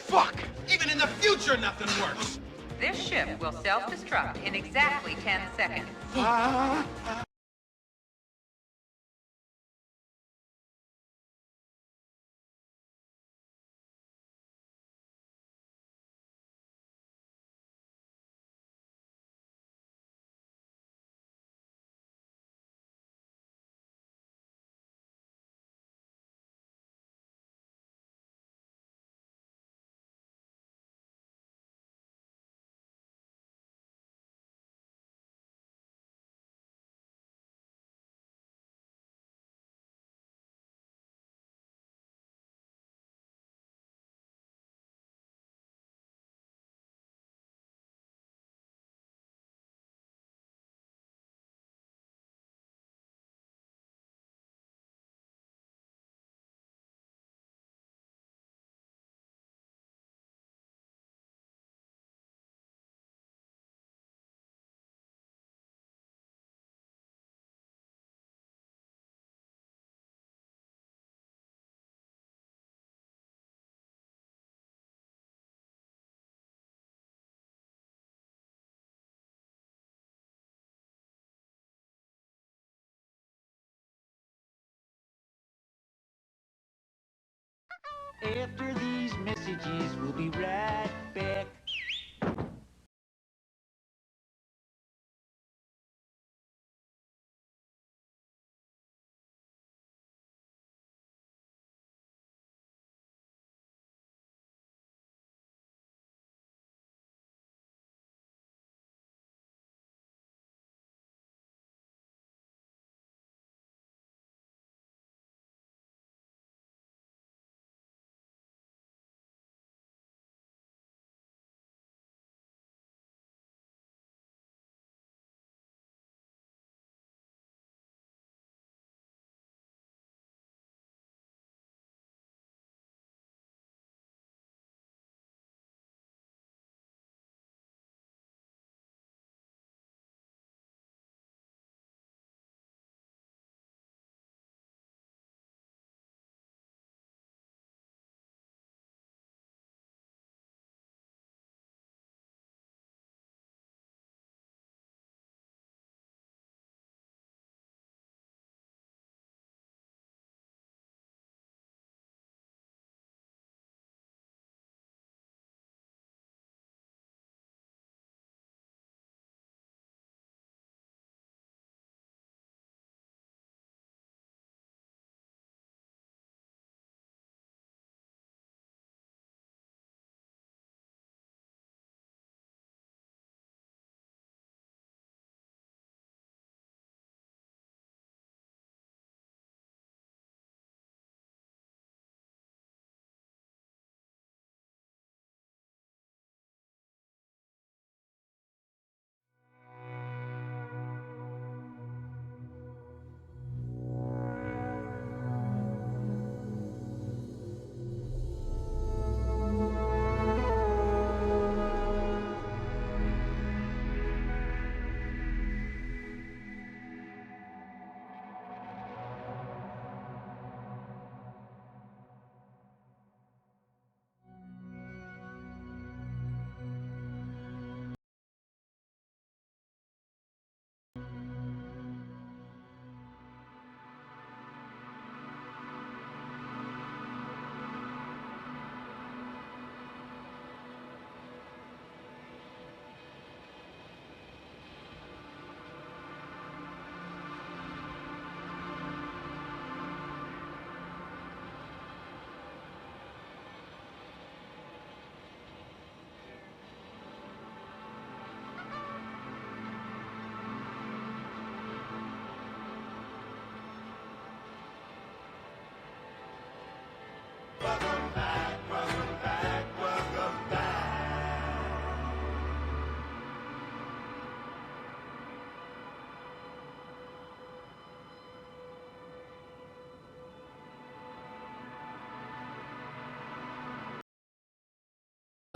Fuck! Even in the future, nothing works! This ship will self-destruct in exactly 10 seconds. After these messages, we'll be right back.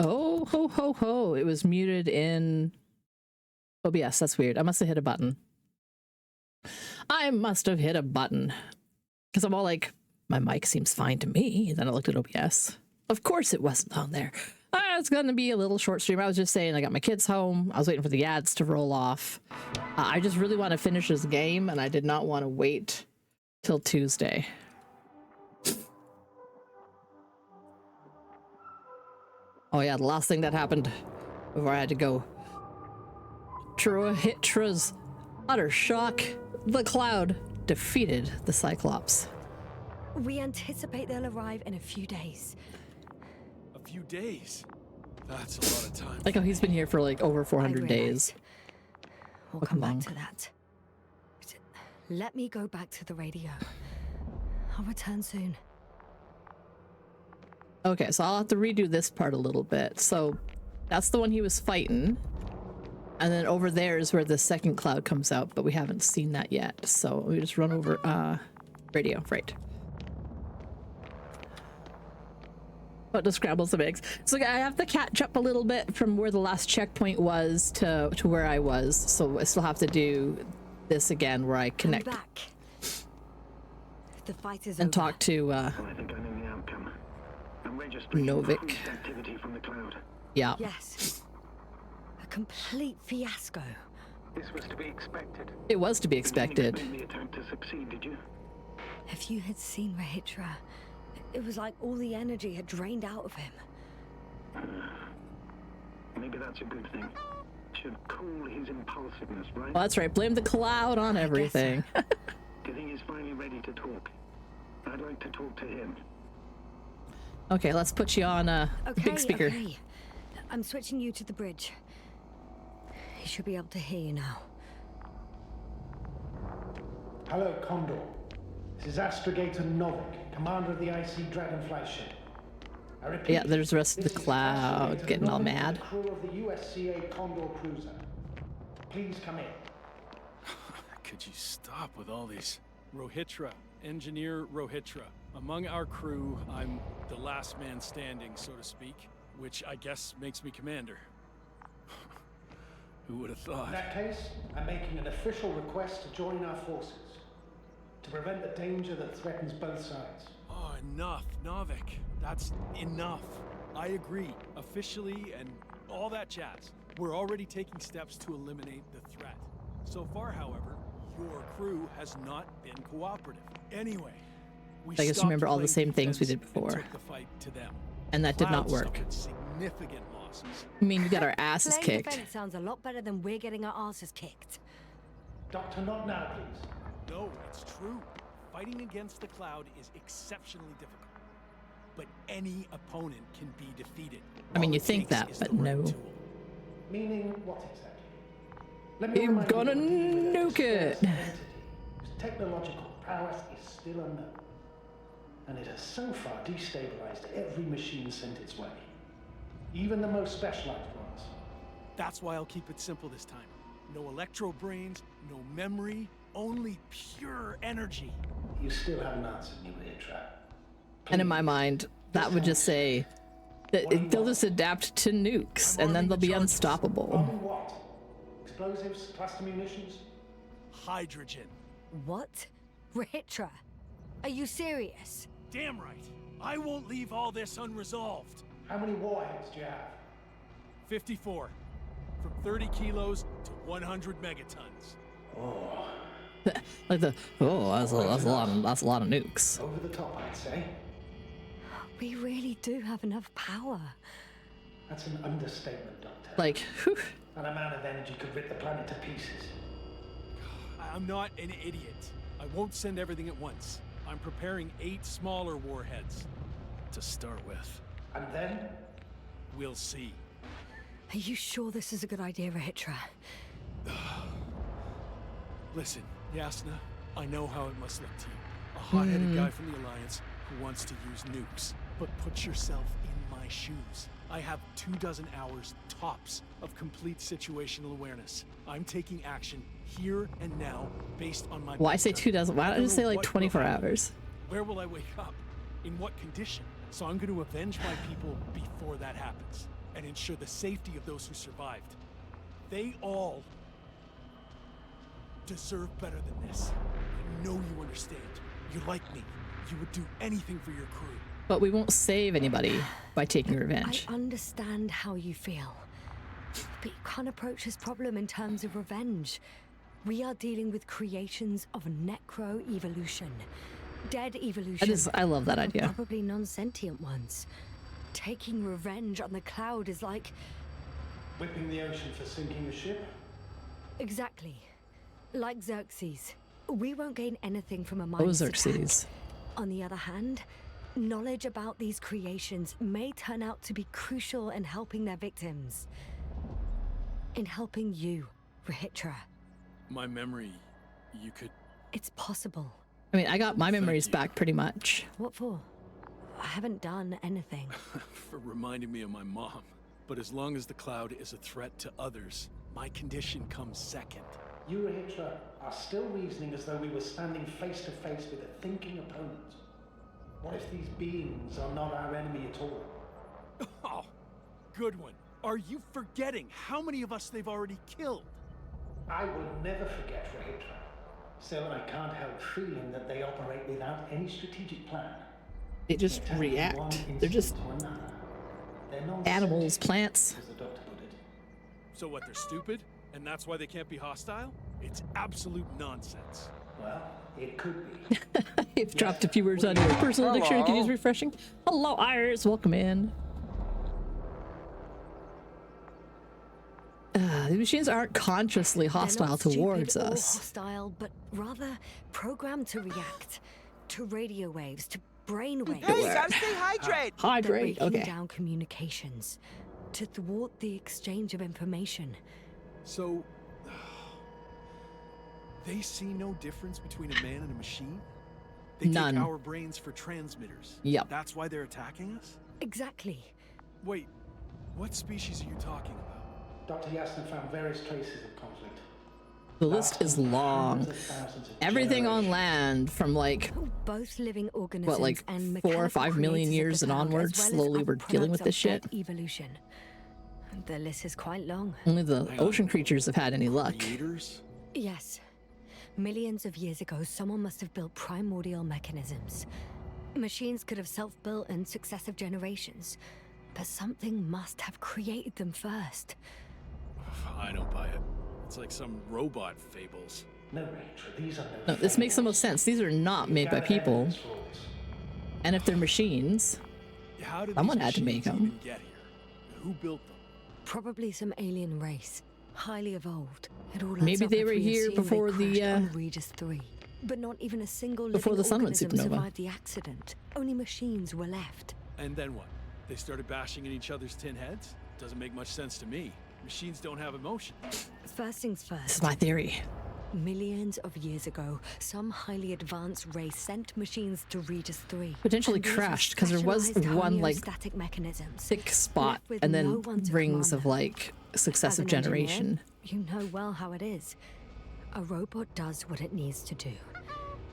Oh, ho, ho, ho. It was muted in OBS. That's weird. I must have hit a button. I must have hit a button. Because I'm all like, my mic seems fine to me. And then I looked at OBS. Of course it wasn't on there. It's going to be a little short stream. I was just saying I got my kids home. I was waiting for the ads to roll off. I just really want to finish this game, and I did not want to wait till Tuesday. Oh yeah, the last thing that happened before I had to go. Hitra's utter shock. The Cloud defeated the Cyclops. We anticipate they'll arrive in a few days. A few days? That's a lot of time. Like how he's been here for like over 400 days. We'll Welcome come back along. to that. Let me go back to the radio. I'll return soon. Okay, so I'll have to redo this part a little bit. So that's the one he was fighting. And then over there is where the second Cloud comes out, but we haven't seen that yet. So we just run over radio, right. But to scramble some eggs. So I have to catch up a little bit from where the last checkpoint was to where I was. So I still have to do this again where I connect I'm back. The fight is and over. talk to I think I know the outcome. I'm registering Novik. increased activity from the Cloud. Yeah. Yes. A complete fiasco. This was to be expected. It was to be You didn't expected. expect the attack to succeed, did you? If you had seen Rahitra, it was like all the energy had drained out of him. Maybe that's a good thing. Should cool his impulsiveness, right? Well, that's right. Blame the Cloud on everything. Do you think he's finally ready to talk? I'd like to talk to him. Okay, let's put you on a big speaker. Okay. I'm switching you to the bridge. He should be able to hear you now. Hello, Condor. This is Astrogator Novik, commander of the IC Dragonfly ship. I repeat, Yeah, there's the rest of the this is Cloud Astrogator getting all Novik, mad. the crew of the USCA Condor cruiser. Please come in. Could you stop with all these? Rohitra, Engineer Rohitra. Among our crew, I'm the last man standing, so to speak, which I guess makes me commander. Who would have thought? In that case, I'm making an official request to join our forces to prevent the danger that threatens both sides. Oh, enough, Novik. That's enough. I agree, officially and all that jazz. We're already taking steps to eliminate the threat. So far, however, your crew has not been cooperative. Anyway, we I guess stopped remember all the playing same things we defense did before. and took the fight to them. And that did not Cloud work. suffered significant losses. I mean, we got our asses Playing kicked. defense sounds a lot better than we're getting our asses kicked. Doctor, not now, please. No, it's true. Fighting against the Cloud is exceptionally difficult. But any opponent can be defeated. I mean, All you it think takes that, is but the right no. tool. Meaning what exactly? Let me I'm remind you gonna that we're dealing with a nuke it. dispersed entity whose technological prowess is still unknown. And it has so far destabilized every machine sent its way. Even the most specialized ones. That's why I'll keep it simple this time. No electro brains, no memory, only pure energy. You still haven't answered me, Rahitra. And in my mind, that would just say that they'll just adapt to nukes and then they'll be unstoppable. Bombing what? Explosives? Cluster munitions? Hydrogen. What? Rahitra? Are you serious? Damn right. I won't leave all this unresolved. How many warheads do you have? 54. From 30 kilos to 100 megatons. Oh, Like that's a lot of nukes. over the top, I'd say. We really do have enough power. That's an understatement, Doctor. Like, whew. An amount of energy could rip the planet to pieces. I'm not an idiot. I won't send everything at once. I'm preparing 8 smaller warheads. To start with. And then? We'll see. Are you sure this is a good idea, Rahitra? Listen, Yasna, I know how it must look to you. A hot-headed guy from the Alliance who wants to use nukes. But put yourself in my shoes. I have 24 hours tops of complete situational awareness. I'm taking action here and now based on my... Why say 2 dozen? Why don't I just say like What will 24 happen? hours? Where will I wake up? In what condition? So I'm going to avenge my people before that happens and ensure the safety of those who survived. They all deserve better than this. I know you understand. You're like me. You would do anything for your crew. But we won't save anybody by taking revenge. I understand how you feel. But you can't approach this problem in terms of revenge. We are dealing with creations of necro-evolution. Dead evolution. I love that idea. Probably non-sentient ones. Taking revenge on the cloud is like... Whipping the ocean for sinking a ship? Exactly. Like Xerxes. We won't gain anything from a Oh, mindless Xerxes. attack. On the other hand, knowledge about these creations may turn out to be crucial in helping their victims. In helping you, Rahitra. My memory, you could... It's possible. I mean, I got my memories you. back pretty much. What for? I haven't done anything. for reminding me of my mom. But as long as the cloud is a threat to others, my condition comes second. You, Rahitra, are still reasoning as though we were standing face to face with a thinking opponent. What if these beings are not our enemy at all? Oh, good one. Are you forgetting how many of us they've already killed? I will never forget, Rahitra. Still, I can't help feeling that they operate without any strategic plan. They just They're turning one react. They're just instinct to another. They're animals, non-sentient, plants. as the doctor put it. So what, they're stupid? And that's why they can't be hostile? It's absolute nonsense. Well, it could be. You've dropped a few words on your personal dictionary. Can you use refreshing? Hello, Iris. Welcome in. The machines aren't consciously hostile They're not stupid towards or us. hostile, but rather programmed to react to radio waves, to brain waves. Hey, you gotta stay hydrated. They're Hydrate. breaking Okay. down communications to thwart the exchange of information. So... they see no difference between a man and a machine? They None. take our brains for transmitters. Yep. That's why they're attacking us? Exactly. Wait, what species are you talking about? Dr. Yasna found various traces of conflict. The list is long. Hundreds of thousands of Everything on generations. land from like, Both living organisms what, like and 4 or 5 million mechanical years creators and of the cloud, onwards, as well as slowly other we're dealing with products this of shit. dead evolution. The list is quite long. Only the Hang on. ocean creatures have had any luck. Creators? Yes. Millions of years ago, someone must have built primordial mechanisms. Machines could have self-built in successive generations, but something must have created them first. I don't buy it. It's like some robot fables. No, Rachel, these are No, this makes the most sense. These are not made by people. evidence for us. And if they're machines, How did Someone these had to make machines 'em. even get here? Who built them? Probably some alien race, highly evolved. It all Maybe adds up they if were we here assume they before the, crashed on Regis 3. But not even a single before living the sun went organism supernova. survived the accident. Only machines were left. And then what? They started bashing in each other's tin heads? Doesn't make much sense to me. Machines don't have emotion. First things this is first. my theory. Millions of years ago, some highly advanced race sent machines to Regis 3. Potentially And these were crashed, 'cause there was specialized one, like, homeostatic mechanisms. Thick spot Left with and no then one to rings command of them. like As successive an engineer, generation. you know well how it is. A robot does what it needs to do,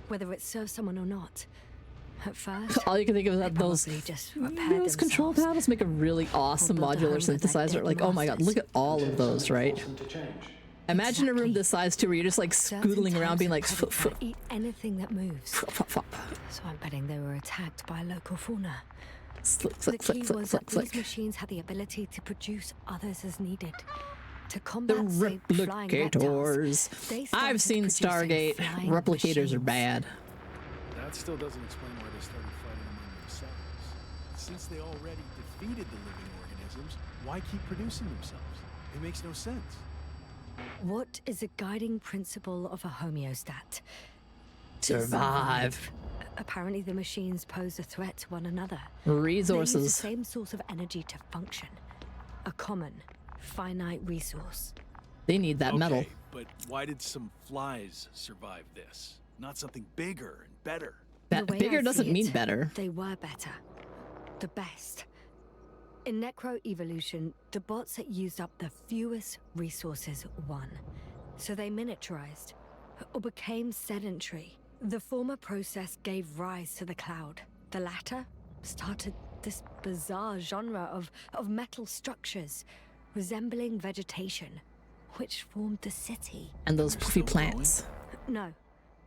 whether it serves someone or not. At first, All you can think of is they that those probably just repaired those control themselves. panels make a really awesome built a modular home with their synthesizer. dead Like, oh my god, look at all of those, right? Forced them to change. Imagine a room Exactly. this size too, where you're just like Certain scootling around, types being of like, predator eat anything that moves. flop, So I'm betting they were attacked by local fauna. flick, The flick, key flick, flick, was flick, that these flick. machines had the ability to produce others as needed. To The combat, say, flying reptiles, replicators. they started I've seen producing Stargate. flying Replicators are machines. bad. That still doesn't explain why they started fighting among themselves. Since they already defeated the living organisms, why keep producing themselves? It makes no sense. What is a guiding principle of a homeostat? To Survive. Apparently the machines pose a threat to one another. They use the Resources. same source of energy to function. A common, finite resource. They need that metal. Okay, but why did some flies survive this? Not something bigger and better. That The way bigger I doesn't see mean it, better. They were better. The best. In necro-evolution, the bots that used up the fewest resources won. So they miniaturized, or became sedentary. The former process gave rise to the cloud. The latter started this bizarre genre of metal structures, resembling vegetation, which formed the city. And those They're puffy still growing? plants. No,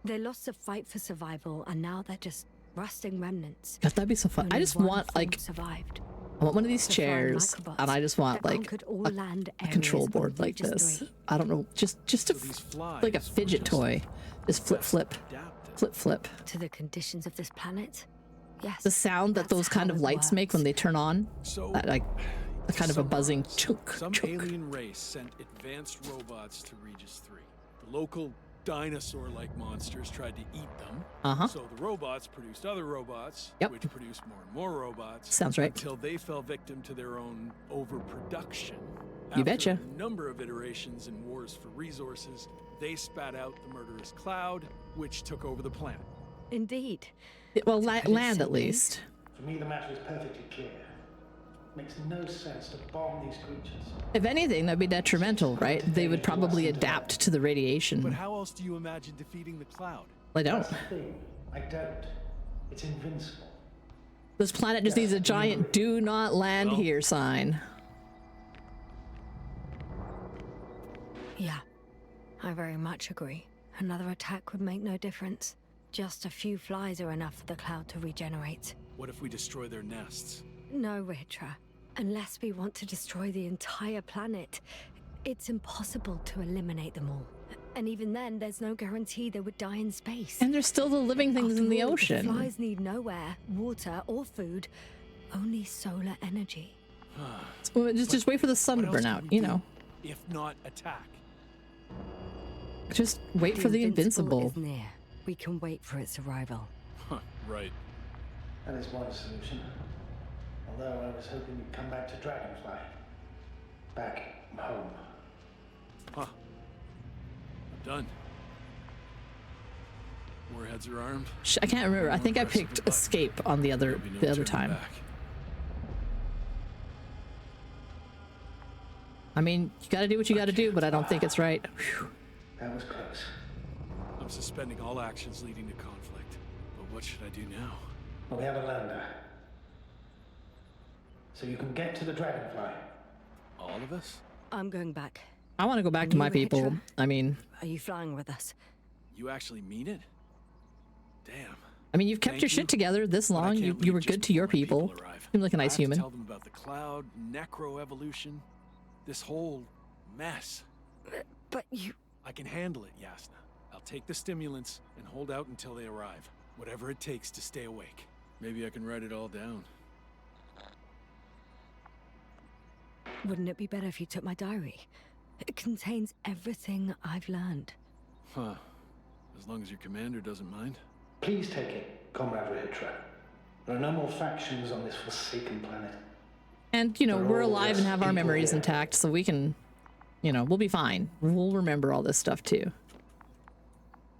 they lost the fight for survival, and now they're just rusting remnants. God, that'd be so fun. I Only just one want form like survived. I want one of these The flying chairs, microbots and I just want that like conquered all land a control areas on board like Regis this. 3. I don't know, just a these flies like a were fidget just toy. Just flip, flip, adapted. flip, flip. To the conditions of this planet? Yes. The sound that that's those kind how of it lights make when works. they turn on, So, that like a to kind of a buzzing summarize, chunk, some chunk. alien race sent advanced robots to Regis 3. The local dinosaur-like monsters tried to eat them. Uh-huh. So the robots produced other robots, Yep. which produced more and more robots. Sounds right. Until they fell victim to their own overproduction. You betcha. After a number of iterations and wars for resources, they spat out the murderous cloud, which took over the planet. Indeed. Well, To put it land at simply, least. For me, the matter is perfectly clear. Makes no sense to bomb these creatures. If anything, that'd be detrimental, right? They would probably adapt to the But radiation. how else do you imagine defeating the cloud? I don't. That's the thing. I don't. It's invincible. This planet just needs a giant "Do not land Well- here" sign. Yeah, I very much agree. Another attack would make no difference. Just a few flies are enough for the cloud to regenerate. What if we destroy their nests? No, Ritra. Unless we want to destroy the entire planet, it's impossible to eliminate them all. And even then, there's no guarantee they would die in space. And there's still the living things in After the all, ocean. The flies need no air, water, or food. Only solar energy. Well, just wait for the sun What to else burn can out, we you do, know. if not attack? Just wait for the Invincible. is near. We can wait for its arrival. Huh, right. That is one solution. Although I was hoping you'd come back to Dragonfly. Back home. Huh. I'm done. Warheads are armed. I can't remember. I think I Press the picked button. escape on the other There'll be no turning time. back. I mean, you gotta do what you gotta do, but I don't think it's right. Whew. That was close. I'm suspending all actions leading to conflict. But what should I do now? Well, we have a lander. So you can get to the Dragonfly. All of us? I'm going back. I want to go back to You, my people. Ritra? I mean, Are you flying with us? You actually mean it? Damn. you've kept Thank your you, shit together this but I long. can't You leave were just good to your before people. arrive. Seem like a I nice have to human. tell them about the cloud, necroevolution, this whole mess. But you... I can handle it, Yasna. I'll take the stimulants and hold out until they arrive. Whatever it takes to stay awake. Maybe I can write it all down. Wouldn't it be better if you took my diary? It contains everything I've learned. Huh. As long as your commander doesn't mind. Please take it, Comrade Rehitra. There are no more factions on this forsaken planet. And, you know, They're we're all alive and just have our people memories here. intact, so we can, you know, we'll be fine. We'll remember all this stuff too.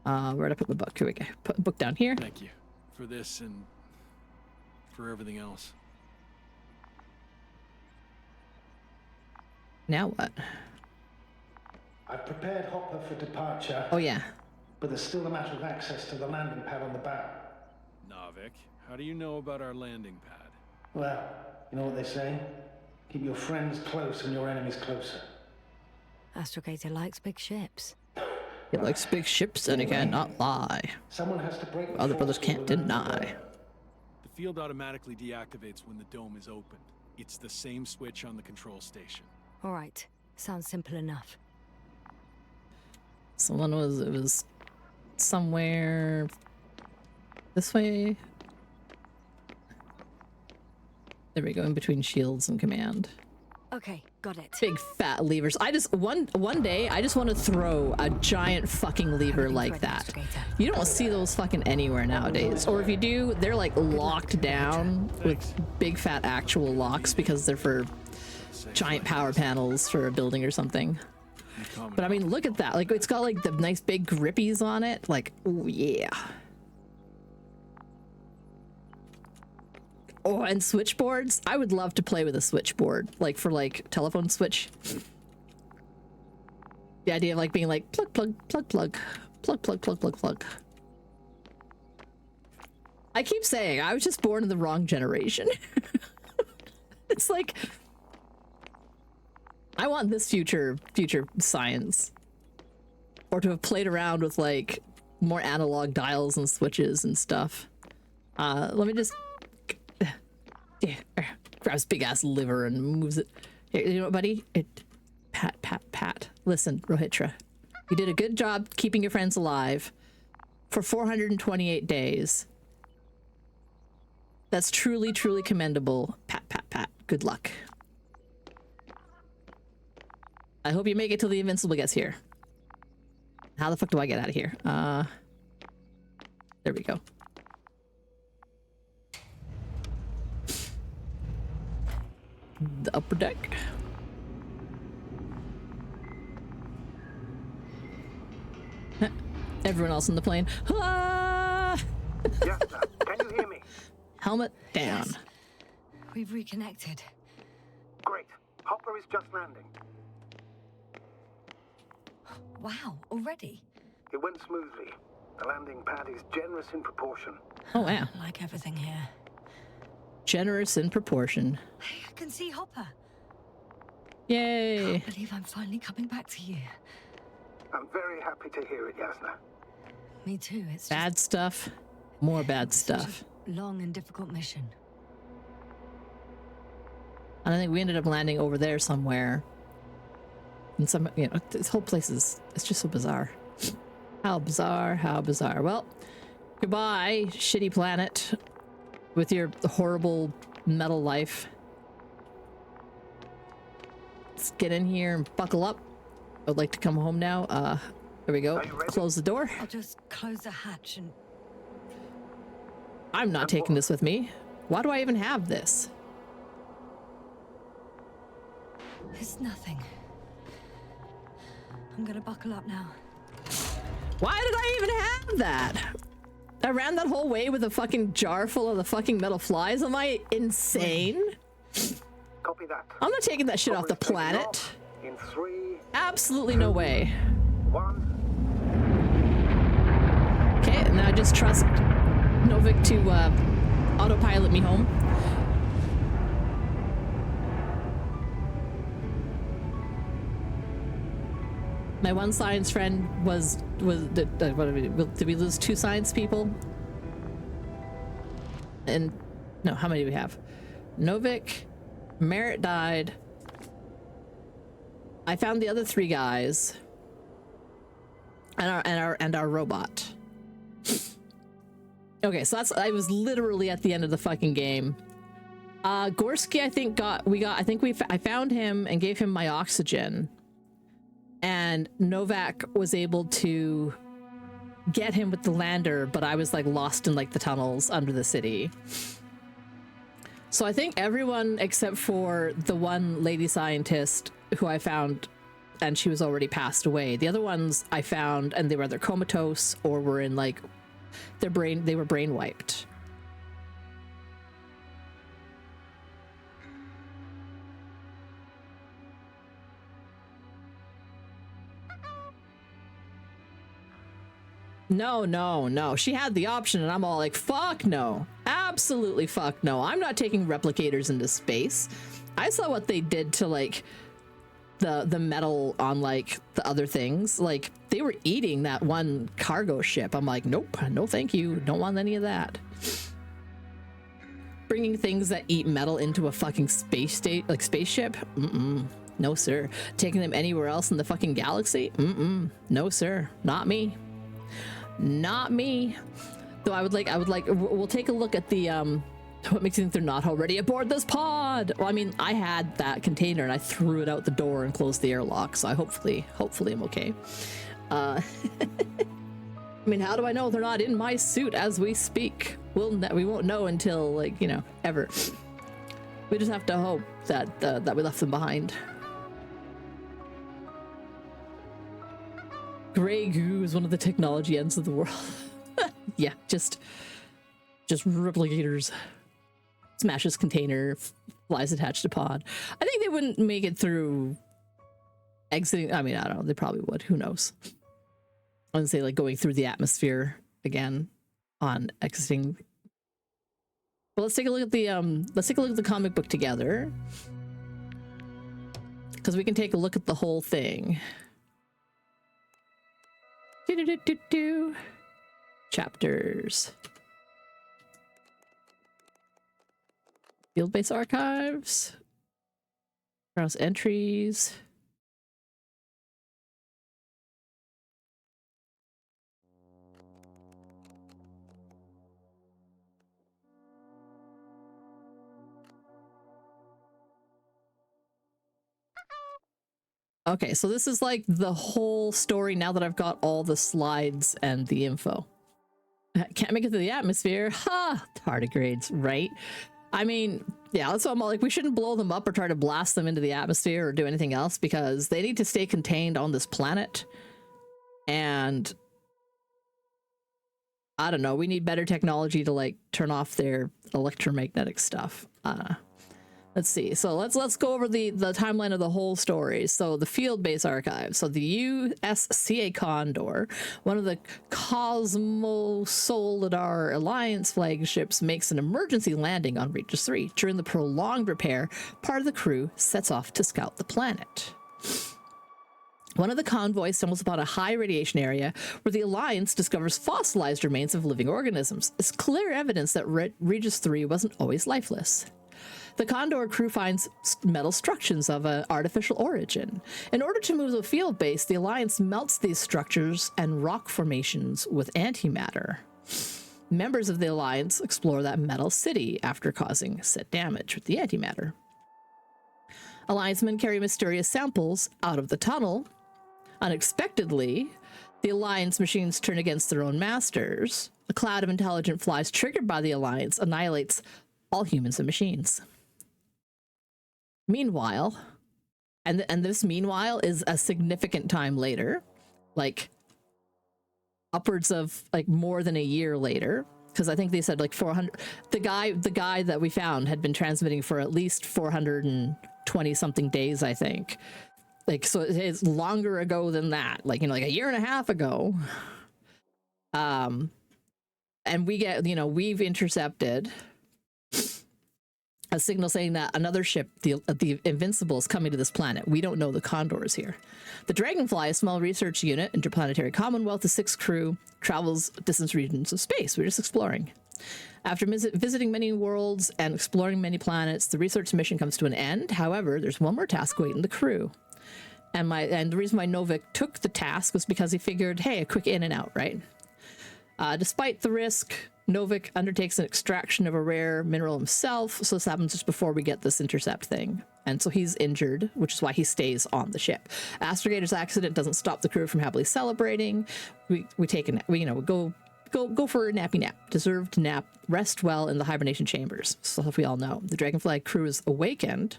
Where'd I put my book? Here we go. Put the book down here. Thank you for this and for everything else. Now what? I've prepared Hopper for departure, Oh yeah. but there's still a matter of access to the landing pad on the bow. Navik, how do you know about our landing pad? Well, you know what they say? Keep your friends close and your enemies closer. Astrogator likes big ships. He likes big ships and he cannot lie. Someone has to break the Other brothers force can't field around the deny. dome. The field automatically deactivates when the dome is opened. It's the same switch on the control station. All right. Sounds simple enough. So it was somewhere this way. There we go, in between shields and command. Okay, got it. Big fat levers. I just one day I just want to throw a giant fucking lever like that. You don't see those fucking anywhere nowadays. Or if you do, they're like locked down with big fat actual locks because they're for giant power panels for a building or something. But I mean, look at that. Like, it's got like the nice big grippies on it. Like, oh yeah. Oh, and switchboards. I would love to play with a switchboard, like for like telephone switch. The idea of like being like plug, plug, plug, plug, plug, plug, plug, plug, plug. I keep saying I was just born in the wrong generation. It's like, I want this future science, or to have played around with like more analog dials and switches and stuff. Let me just grabs big ass liver and moves it. Here, you know what, buddy? Pat. Listen, Rohitra, you did a good job keeping your friends alive for 428 days. That's truly, truly commendable. Pat. Good luck. I hope you make it till the Invincible gets here. How the fuck do I get out of here? There we go. The upper deck. Everyone else on the plane. Ah! Yes, sir. Can you hear me? Helmet down. Yes. We've reconnected. Great. Hopper is just landing. Wow, already? It went smoothly. The landing pad is generous in proportion. Oh, wow. I like everything here. Generous in proportion. Hey, I can see Hopper. Yay. I believe I'm finally coming back to you. I'm very happy to hear it, Yasna. Me too. It's Bad stuff. More bad such stuff. a long and difficult mission. And I think we ended up landing over there somewhere. And some, you know, this whole place is, it's just so bizarre. How bizarre, how bizarre. Well, goodbye, shitty planet with your horrible metal life. Let's get in here and buckle up. I'd like to come home now. There we go. Close the door. I'll just close the hatch and... I'm not taking this with me. Why do I even have this? It's nothing. I'm gonna buckle up now. Why did I even have that? I ran that whole way with a fucking jar full of the fucking metal flies. Am I insane? Copy that. I'm not taking that shit off the Hopper is taking planet. off in 3, Absolutely no way. 1. Okay, and now I just trust Novik to autopilot me home. My one science friend did we lose 2 science people? And no, how many do we have? Novik, Merritt died. I found the other 3 guys. And our robot. Okay, so I was literally at the end of the fucking game. Gorski, I found him and gave him my oxygen. And Novak was able to get him with the lander, but I was like lost in like the tunnels under the city. So I think everyone except for the one lady scientist who I found, and she was already passed away. The other ones I found and they were either comatose or were in like they were brain wiped. No. She had the option and I'm all like, fuck no. Absolutely fuck no. I'm not taking replicators into space. I saw what they did to like the metal on like the other things. Like they were eating that one cargo ship. I'm like, nope, no thank you. Don't want any of that. Bringing things that eat metal into a fucking spaceship? No sir. Taking them anywhere else in the fucking galaxy? No sir. Not me. Not me. Though I would like, we'll take a look at the, what makes you think they're not already aboard this pod? Well, I mean, I had that container and I threw it out the door and closed the airlock, so hopefully I'm okay. I mean, how do I know they're not in my suit as we speak? We won't know until, like, you know, ever. We just have to hope that, that we left them behind. Grey goo is one of the technology ends of the world. Yeah, just replicators. Smashes container, flies attached to pod. I think they wouldn't make it through exiting. I mean, I don't know. They probably would. Who knows? I wouldn't say like going through the atmosphere again on exiting. Well, let's take a look at the comic book together, because we can take a look at the whole thing. Chapters. Field base archives. Browse entries. Okay, so this is like the whole story now that I've got all the slides and the info. Can't make it to the atmosphere. Ha! Tardigrades, right? I mean, yeah, that's why I'm all like, we shouldn't blow them up or try to blast them into the atmosphere or do anything else because they need to stay contained on this planet. And I don't know, we need better technology to like turn off their electromagnetic stuff. Let's see. So let's go over the timeline of the whole story. So the field base archive. So the USCA Condor, one of the Cosmosolidar Alliance flagships, makes an emergency landing on Regis 3. During the prolonged repair, part of the crew sets off to scout the planet. One of the convoys stumbles upon a high radiation area where the Alliance discovers fossilized remains of living organisms. It's clear evidence that Regis 3 wasn't always lifeless. The Condor crew finds metal structures of an artificial origin. In order to move the field base, the Alliance melts these structures and rock formations with antimatter. Members of the Alliance explore that metal city after causing said damage with the antimatter. Alliance men carry mysterious samples out of the tunnel. Unexpectedly, the Alliance machines turn against their own masters. A cloud of intelligent flies triggered by the Alliance annihilates all humans and machines. Meanwhile, and this meanwhile is a significant time later, like upwards of like more than a year later, because I think they said like 400. The guy that we found had been transmitting for at least 420 something days, I think. Like, so it's longer ago than that, like, you know, like a year and a half ago. And we get, you know, we've intercepted a signal saying that another ship, the Invincible, is coming to this planet. We don't know the Condor is here. The Dragonfly, a small research unit, interplanetary commonwealth of 6 crew, travels distant regions of space. We're just exploring. After visiting many worlds and exploring many planets, the research mission comes to an end. However, there's one more task awaiting the crew. And the reason why Novik took the task was because he figured, hey, a quick in and out, right? Despite the risk, Novik undertakes an extraction of a rare mineral himself, so this happens just before we get this intercept thing. And so he's injured, which is why he stays on the ship. Astrogator's accident doesn't stop the crew from happily celebrating. We take a nap, go for a nappy nap. Deserved nap, rest well in the hibernation chambers. So if we all know, the Dragonfly crew is awakened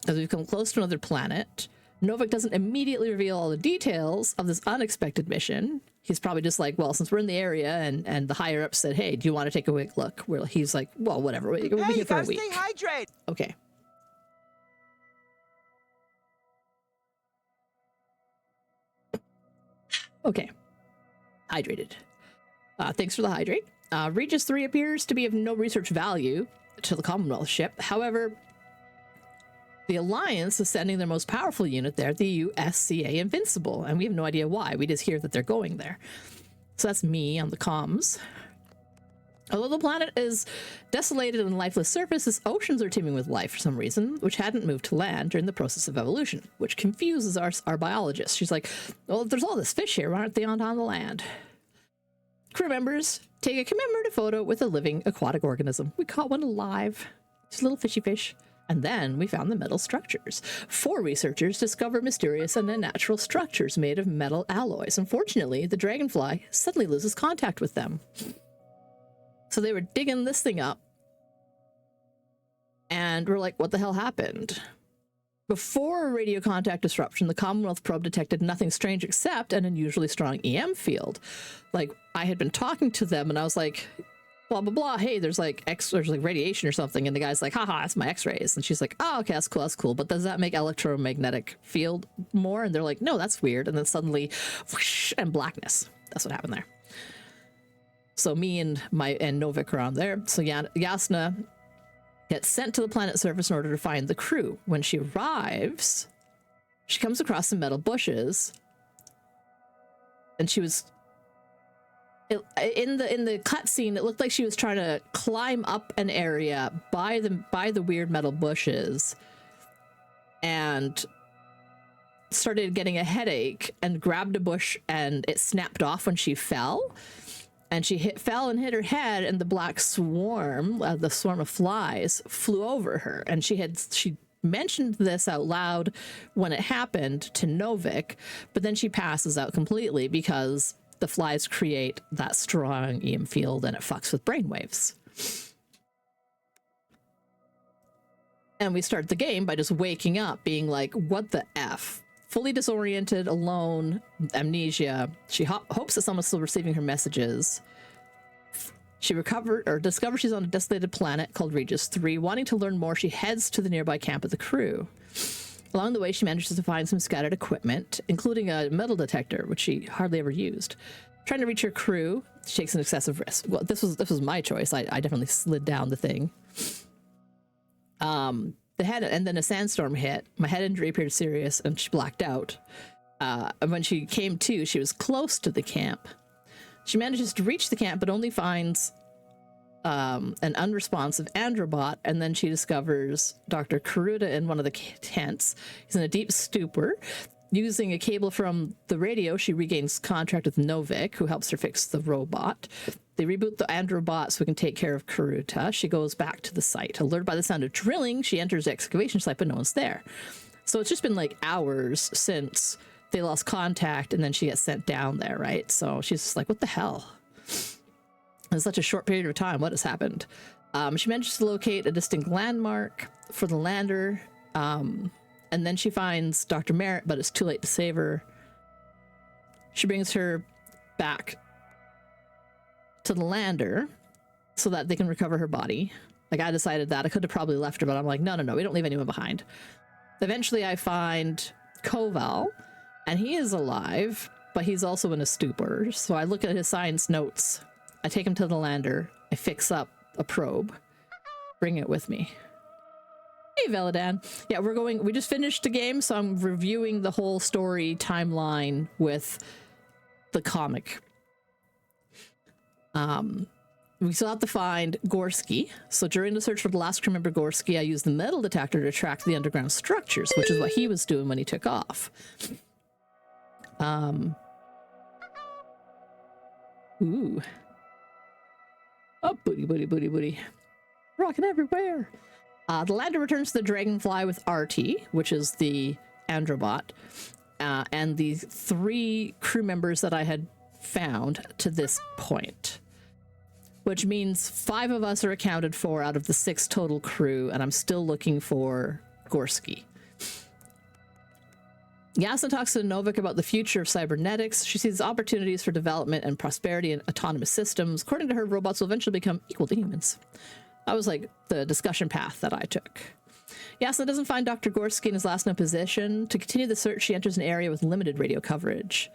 as we've come close to another planet. Novik doesn't immediately reveal all the details of this unexpected mission. He's probably just like, well, since we're in the area and the higher up said, hey, do you want to take a quick look? He's like, well, whatever. We'll be here for a week. Stay hydrated. Okay. Okay. Hydrated. Thanks for the hydrate. Regis 3 appears to be of no research value to the Commonwealth ship. However, the Alliance is sending their most powerful unit there, the USCA Invincible, and we have no idea why. We just hear that they're going there. So that's me on the comms. Although the planet is desolated and lifeless surface, its oceans are teeming with life for some reason, which hadn't moved to land during the process of evolution, which confuses our biologist. She's like, well, if there's all this fish here, why aren't they on the land? Crew members take a commemorative photo with a living aquatic organism. We caught one alive. Just a little fishy fish. And then we found the metal structures. 4 researchers discover mysterious and unnatural structures made of metal alloys. Unfortunately, the Dragonfly suddenly loses contact with them. So they were digging this thing up. And we're like, what the hell happened? Before a radio contact disruption, the Commonwealth probe detected nothing strange except an unusually strong EM field. Like, I had been talking to them and I was like, blah, blah, blah. Hey, there's like radiation or something. And the guy's like, haha, that's my x-rays. And she's like, oh, okay, that's cool. But does that make electromagnetic field more? And they're like, no, that's weird. And then suddenly, whoosh, and blackness. That's what happened there. So me and Novik are on there. So Yasna gets sent to the planet's surface in order to find the crew. When she arrives, she comes across some metal bushes. And In the cutscene, it looked like she was trying to climb up an area by the weird metal bushes, and started getting a headache and grabbed a bush, and it snapped off when she fell, and she fell and hit her head, and the black swarm, the swarm of flies, flew over her, and she mentioned this out loud when it happened to Novik, but then she passes out completely because the flies create that strong EM field and it fucks with brainwaves. And we start the game by just waking up being like, what the F? Fully disoriented, alone, amnesia. She hopes that someone's still receiving her messages. She discovers she's on a desolated planet called Regis 3. Wanting to learn more, she heads to the nearby camp of the crew. Along the way, she manages to find some scattered equipment, including a metal detector, which she hardly ever used. Trying to reach her crew, she takes an excessive risk. Well, this was my choice. I definitely slid down the thing. And then a sandstorm hit. My head injury appeared serious, and she blacked out. And when she came to, she was close to the camp. She manages to reach the camp, but only finds an unresponsive androbot, and then she discovers Dr. Karuta in one of the tents. He's in a deep stupor. Using a cable from the radio, she regains contact with Novik, who helps her fix the robot. They reboot the androbot so we can take care of Karuta. She goes back to the site. Alerted by the sound of drilling, she enters the excavation site, but no one's there. So it's just been like hours since they lost contact, and then she gets sent down there, right? So she's just like, what the hell? In such a short period of time, what has happened? She manages to locate a distinct landmark for the lander, and then she finds Dr. Merritt, but it's too late to save her. She brings her back to the lander so that they can recover her body. Like, I decided that. I could have probably left her, but I'm like, no, we don't leave anyone behind. Eventually, I find Koval, and he is alive, but he's also in a stupor. So I look at his science notes. I take him to the lander. I fix up a probe. Bring it with me. Hey, Veladan. Yeah, we just finished the game, so I'm reviewing the whole story timeline with the comic. We still have to find Gorski. So during the search for the last crew member Gorski, I used the metal detector to track the underground structures, which is what he was doing when he took off. Ooh. Oh, booty. Rocking everywhere. The lander returns to the Dragonfly with RT, which is the androbot, and the 3 crew members that I had found to this point, which means 5 of us are accounted for out of the 6 total crew, and I'm still looking for Gorski. Yasna talks to Novik about the future of cybernetics. She sees opportunities for development and prosperity in autonomous systems. According to her, robots will eventually become equal to humans. That was like the discussion path that I took. Yasna doesn't find Dr. Gorski in his last known position. To continue the search, she enters an area with limited radio coverage.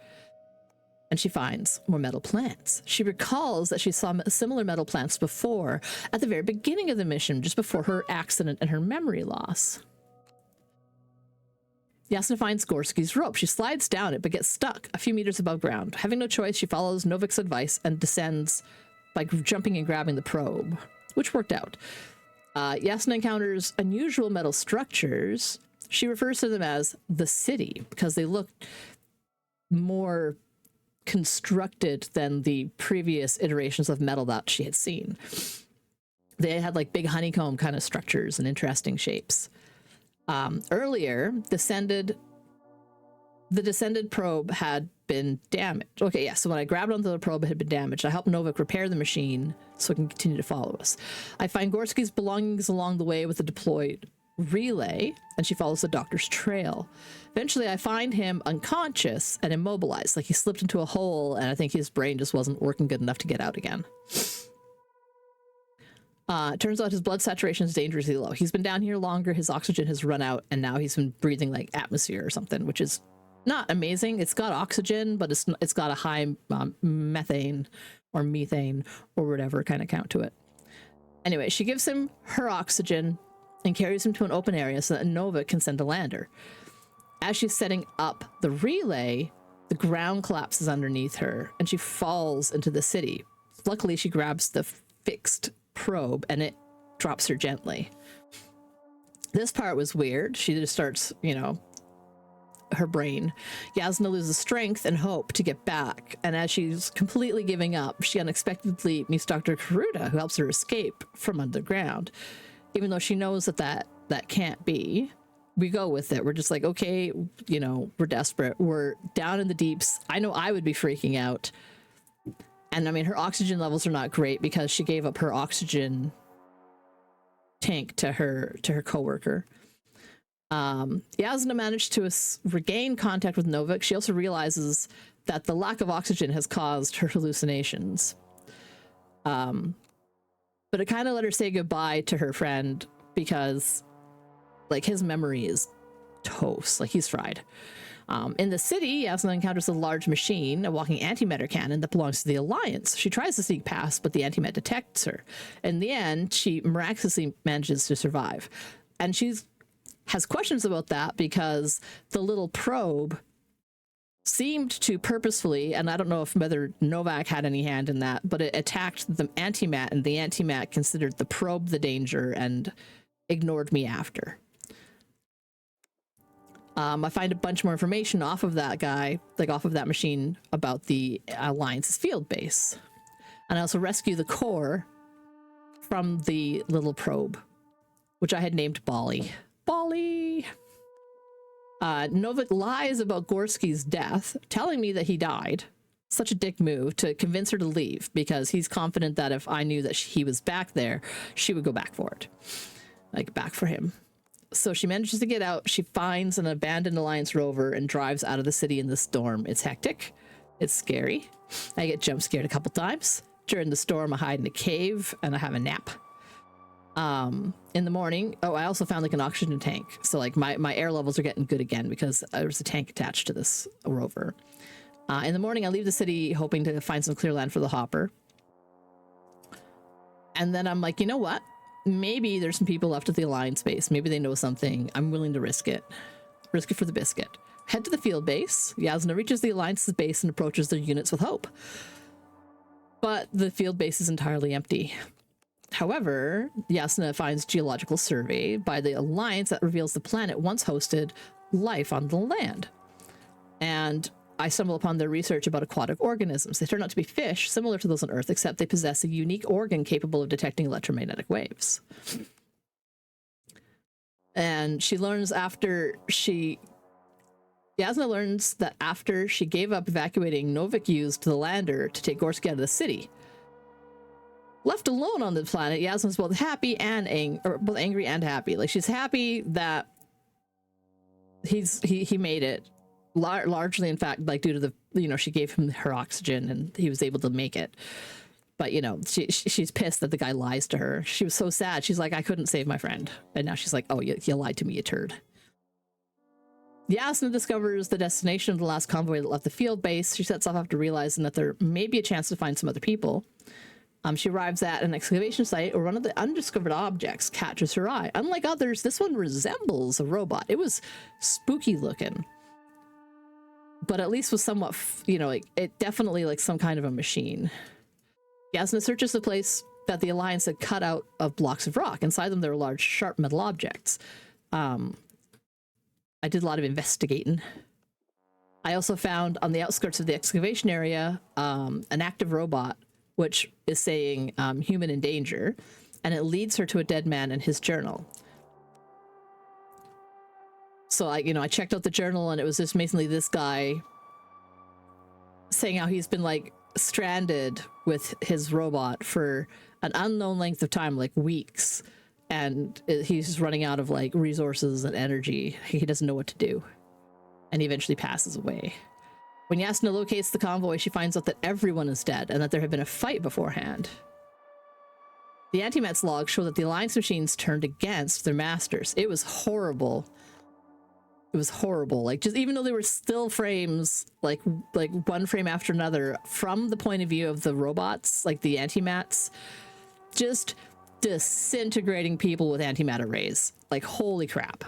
And she finds more metal plants. She recalls that she saw similar metal plants before, at the very beginning of the mission, just before her accident and her memory loss. Yasna finds Gorski's rope. She slides down it, but gets stuck a few meters above ground. Having no choice, she follows Novik's advice and descends by jumping and grabbing the probe, which worked out. Yasna encounters unusual metal structures. She refers to them as the city because they look more constructed than the previous iterations of metal that she had seen. They had like big honeycomb kind of structures and interesting shapes. Earlier, the descended probe had been damaged. Okay, yeah, so when I grabbed onto the probe, it had been damaged. I helped Novik repair the machine so it can continue to follow us. I find Gorski's belongings along the way with a deployed relay, and she follows the doctor's trail. Eventually, I find him unconscious and immobilized, like he slipped into a hole, and I think his brain just wasn't working good enough to get out again. It turns out his blood saturation is dangerously low. He's been down here longer, his oxygen has run out, and now he's been breathing like atmosphere or something, which is not amazing. It's got oxygen, but it's got a high methane or methane or whatever kind of count to it. Anyway, she gives him her oxygen and carries him to an open area so that Novik can send a lander. As she's setting up the relay, the ground collapses underneath her and she falls into the city. Luckily, she grabs the fixed probe and it drops her gently. This part was weird. She just starts, you know, her brain. Yasna loses strength and hope to get back, and as she's completely giving up, she unexpectedly meets Dr. Karuta, who helps her escape from underground. Even though she knows that can't be, we go with it. We're just like, okay, you know, we're desperate. We're down in the deeps. I know I would be freaking out. And I mean, her oxygen levels are not great because she gave up her oxygen tank to her coworker. Yasna managed to regain contact with Novik. She also realizes that the lack of oxygen has caused her hallucinations. But it kind of let her say goodbye to her friend because, like, his memory is toast. Like, he's fried. In the city, Yasna encounters a large machine, a walking antimatter cannon that belongs to the Alliance. She tries to sneak past, but the antimat detects her. In the end, she miraculously manages to survive. And has questions about that because the little probe seemed to purposefully, and I don't know if whether Novak had any hand in that, but it attacked the antimat, and the antimat considered the probe the danger and ignored me after. I find a bunch more information off of that guy, like off of that machine, about the Alliance's field base. And I also rescue the core from the little probe, which I had named Bali. Bali! Novik lies about Gorski's death, telling me that he died. Such a dick move to convince her to leave, because he's confident that if I knew that he was back there, she would go back for it. Like, back for him. So she manages to get out. She finds an abandoned Alliance rover and drives out of the city in the storm. It's hectic. It's scary. I get jump scared a couple times. During the storm, I hide in a cave and I have a nap. In the morning, I also found like an oxygen tank. So like my air levels are getting good again because there's a tank attached to this rover. In the morning, I leave the city hoping to find some clear land for the hopper. And then I'm like, you know what? Maybe there's some people left at the Alliance base. Maybe they know something. I'm willing to risk it. Risk it for the biscuit. Head to the field base. Yasna reaches the Alliance's base and approaches their units with hope. But the field base is entirely empty. However, Yasna finds geological survey by the Alliance that reveals the planet once hosted life on the land. And I stumble upon their research about aquatic organisms. They turn out to be fish, similar to those on Earth, except they possess a unique organ capable of detecting electromagnetic waves. And she learns Yasna learns that after she gave up evacuating, Novik used the lander to take Gorski out of the city. Left alone on the planet, Yasna's both happy and both angry and happy. Like, she's happy that he made it. Largely, in fact, like due to the, you know, she gave him her oxygen and he was able to make it. But, you know, she's pissed that the guy lies to her. She was so sad. She's like, I couldn't save my friend. And now she's like, oh, you lied to me, you turd. Yasna discovers the destination of the last convoy that left the field base. She sets off after realizing that there may be a chance to find some other people. She arrives at an excavation site where one of the undiscovered objects catches her eye. Unlike others, this one resembles a robot. It was spooky looking. But at least was somewhat, you know, like, it definitely like some kind of a machine. Yasna searches the place that the Alliance had cut out of blocks of rock. Inside them, there were large, sharp metal objects. I did a lot of investigating. I also found on the outskirts of the excavation area an active robot, which is saying human in danger, and it leads her to a dead man and his journal. So I checked out the journal, and it was just basically this guy saying how he's been like stranded with his robot for an unknown length of time, like weeks, and he's running out of like resources and energy. He doesn't know what to do, and he eventually passes away. When Yasna locates the convoy, she finds out that everyone is dead and that there had been a fight beforehand. The Antimat's logs show that the Alliance machines turned against their masters. It was horrible. It was horrible. Like, just even though there were still frames, like one frame after another, from the point of view of the robots, like the Antimats, just disintegrating people with antimatter rays. Like, holy crap.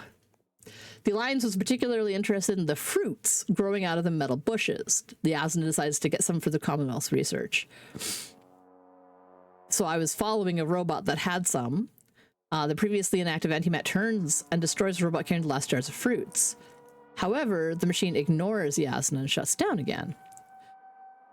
The Alliance was particularly interested in the fruits growing out of the metal bushes. The Yasna decides to get some for the Commonwealth's research. So I was following a robot that had some. The previously inactive antimat turns and destroys the robot carrying the last jars of fruits. However, the machine ignores Yasna and shuts down again,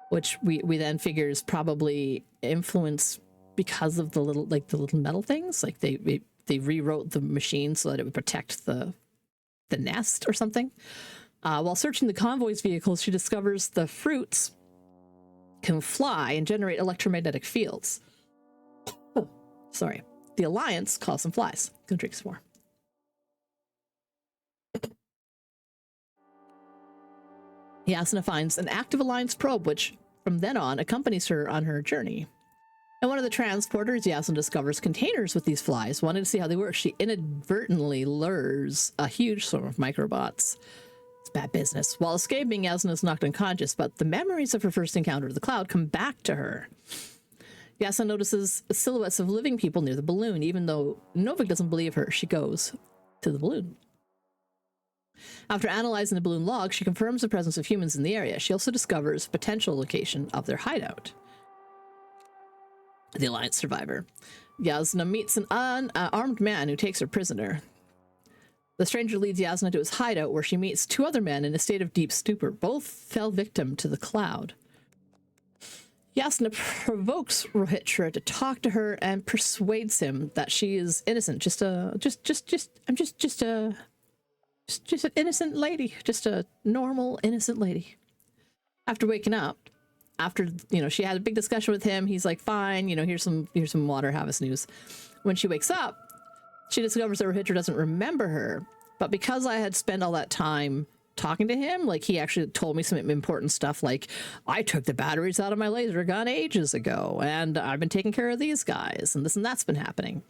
which we then figure is probably influenced because of the little metal things. Like they rewrote the machine so that it would protect the nest or something. While searching the convoy's vehicles, she discovers the fruits can fly and generate electromagnetic fields. Oh, sorry. The Alliance calls them flies. Gonna drink some more. Yasna finds an active Alliance probe, which from then on accompanies her on her journey. And one of the transporters Yasna discovers containers with these flies. Wanting to see how they work, she inadvertently lures a huge swarm of microbots. It's bad business. While escaping, Yasna is knocked unconscious, but the memories of her first encounter with the cloud come back to her. Yasna notices silhouettes of living people near the balloon. Even though Novik doesn't believe her, she goes to the balloon. After analyzing the balloon log, she confirms the presence of humans in the area. She also discovers the potential location of their hideout. The Alliance survivor. Yasna meets an unarmed man who takes her prisoner. The stranger leads Yasna to his hideout, where she meets two other men in a state of deep stupor. Both fell victim to the cloud. Yasna provokes Rohitra to talk to her and persuades him that she is innocent. Just an innocent lady. Just a normal, innocent lady. After waking up, she had a big discussion with him, he's like, fine, here's some water, have a snooze. When she wakes up, she discovers that Rohitra doesn't remember her. But because I had spent all that time talking to him, like, he actually told me some important stuff, like, I took the batteries out of my laser gun ages ago, and I've been taking care of these guys, and this and that's been happening.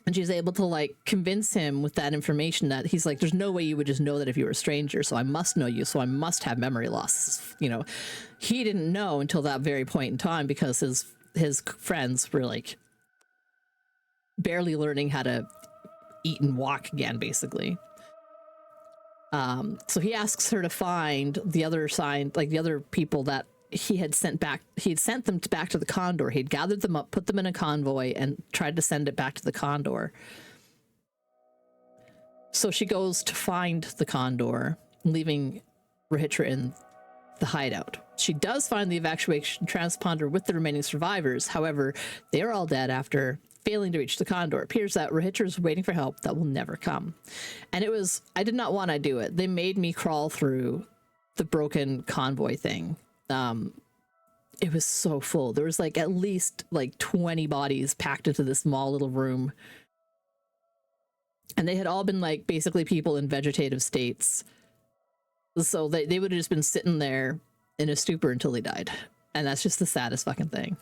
And she's able to, like, convince him with that information that he's like, there's no way you would just know that if you were a stranger, so I must know you, so I must have memory loss. He didn't know until that very point in time because his friends were, like, barely learning how to eat and walk again, basically. So he asks her to find the other people that he had sent back. He had sent them back to the Condor. He'd gathered them up, put them in a convoy, and tried to send it back to the Condor. So she goes to find the Condor, leaving Rohitra in the hideout. She does find the evacuation transponder with the remaining survivors. However, they are all dead after failing to reach the Condor. It appears that Rohitra is waiting for help that will never come. And I did not want to do it. They made me crawl through the broken convoy thing. It was so full. There was like at least like 20 bodies packed into this small little room. And they had all been like basically people in vegetative states. So they would have just been sitting there in a stupor until they died. And that's just the saddest fucking thing.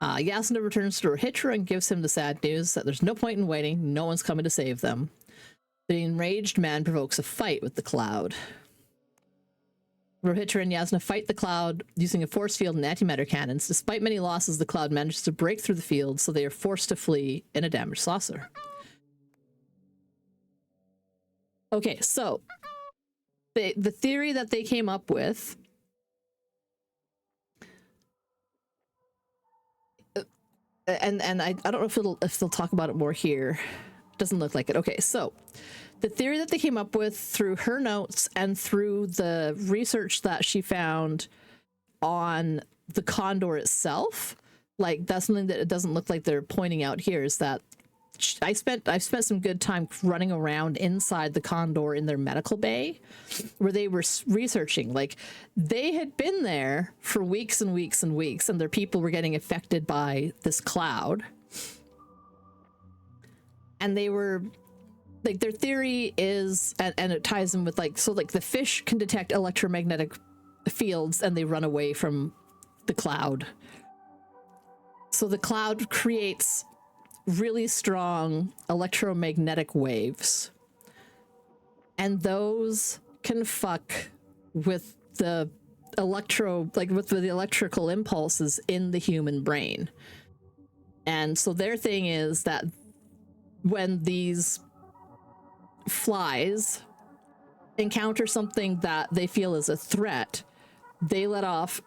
Yasna returns to Rohitra and gives him the sad news that there's no point in waiting. No one's coming to save them. The enraged man provokes a fight with the cloud. Rohitra and Yasna fight the cloud using a force field and antimatter cannons. Despite many losses, the cloud manages to break through the field, so they are forced to flee in a damaged saucer. Okay, so the theory that they came up with, and I don't know if they'll talk about it more here. Doesn't look like it. Okay, so the theory that they came up with through her notes and through the research that she found on the Condor itself, like that's something that it doesn't look like they're pointing out here, is that I've spent some good time running around inside the Condor in their medical bay where they were researching. Like, they had been there for weeks and weeks and weeks, and their people were getting affected by this cloud. And they were like, their theory is, and it ties in with like, so like the fish can detect electromagnetic fields and they run away from the cloud. So the cloud creates really strong electromagnetic waves, and those can fuck with the with the electrical impulses in the human brain. And so their thing is that when these flies encounter something that they feel is a threat, they let off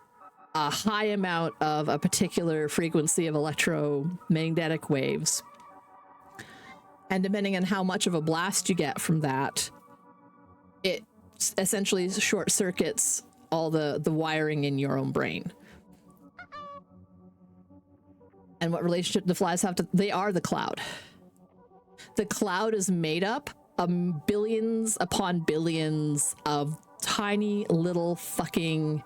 a high amount of a particular frequency of electromagnetic waves. And depending on how much of a blast you get from that, it essentially short circuits all the wiring in your own brain. And what relationship the flies have to, they are the cloud. The cloud is made up of billions upon billions of tiny little fucking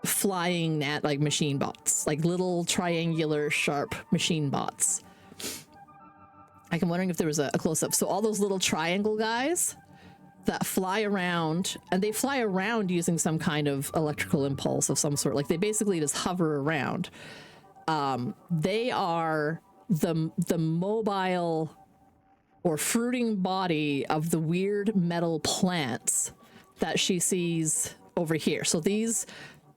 flying like machine bots, like little triangular sharp machine bots. I'm wondering if there was a close-up. So all those little triangle guys that fly around, and they fly around using some kind of electrical impulse of some sort. Like they basically just hover around. They are the mobile or fruiting body of the weird metal plants that she sees over here. So these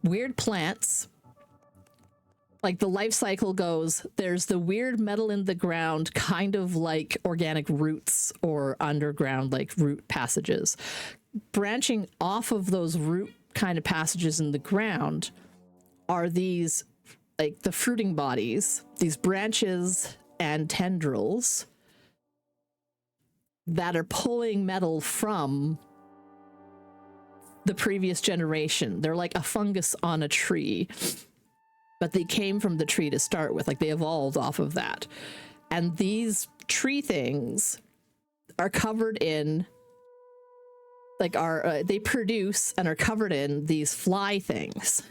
weird plants, like the life cycle goes, there's the weird metal in the ground, kind of like organic roots or underground like root passages. Branching off of those root kind of passages in the ground are these, like the fruiting bodies, these branches and tendrils that are pulling metal from the previous generation. They're like a fungus on a tree, but they came from the tree to start with, like they evolved off of that. And these tree things are covered in, like they produce and are covered in these fly things.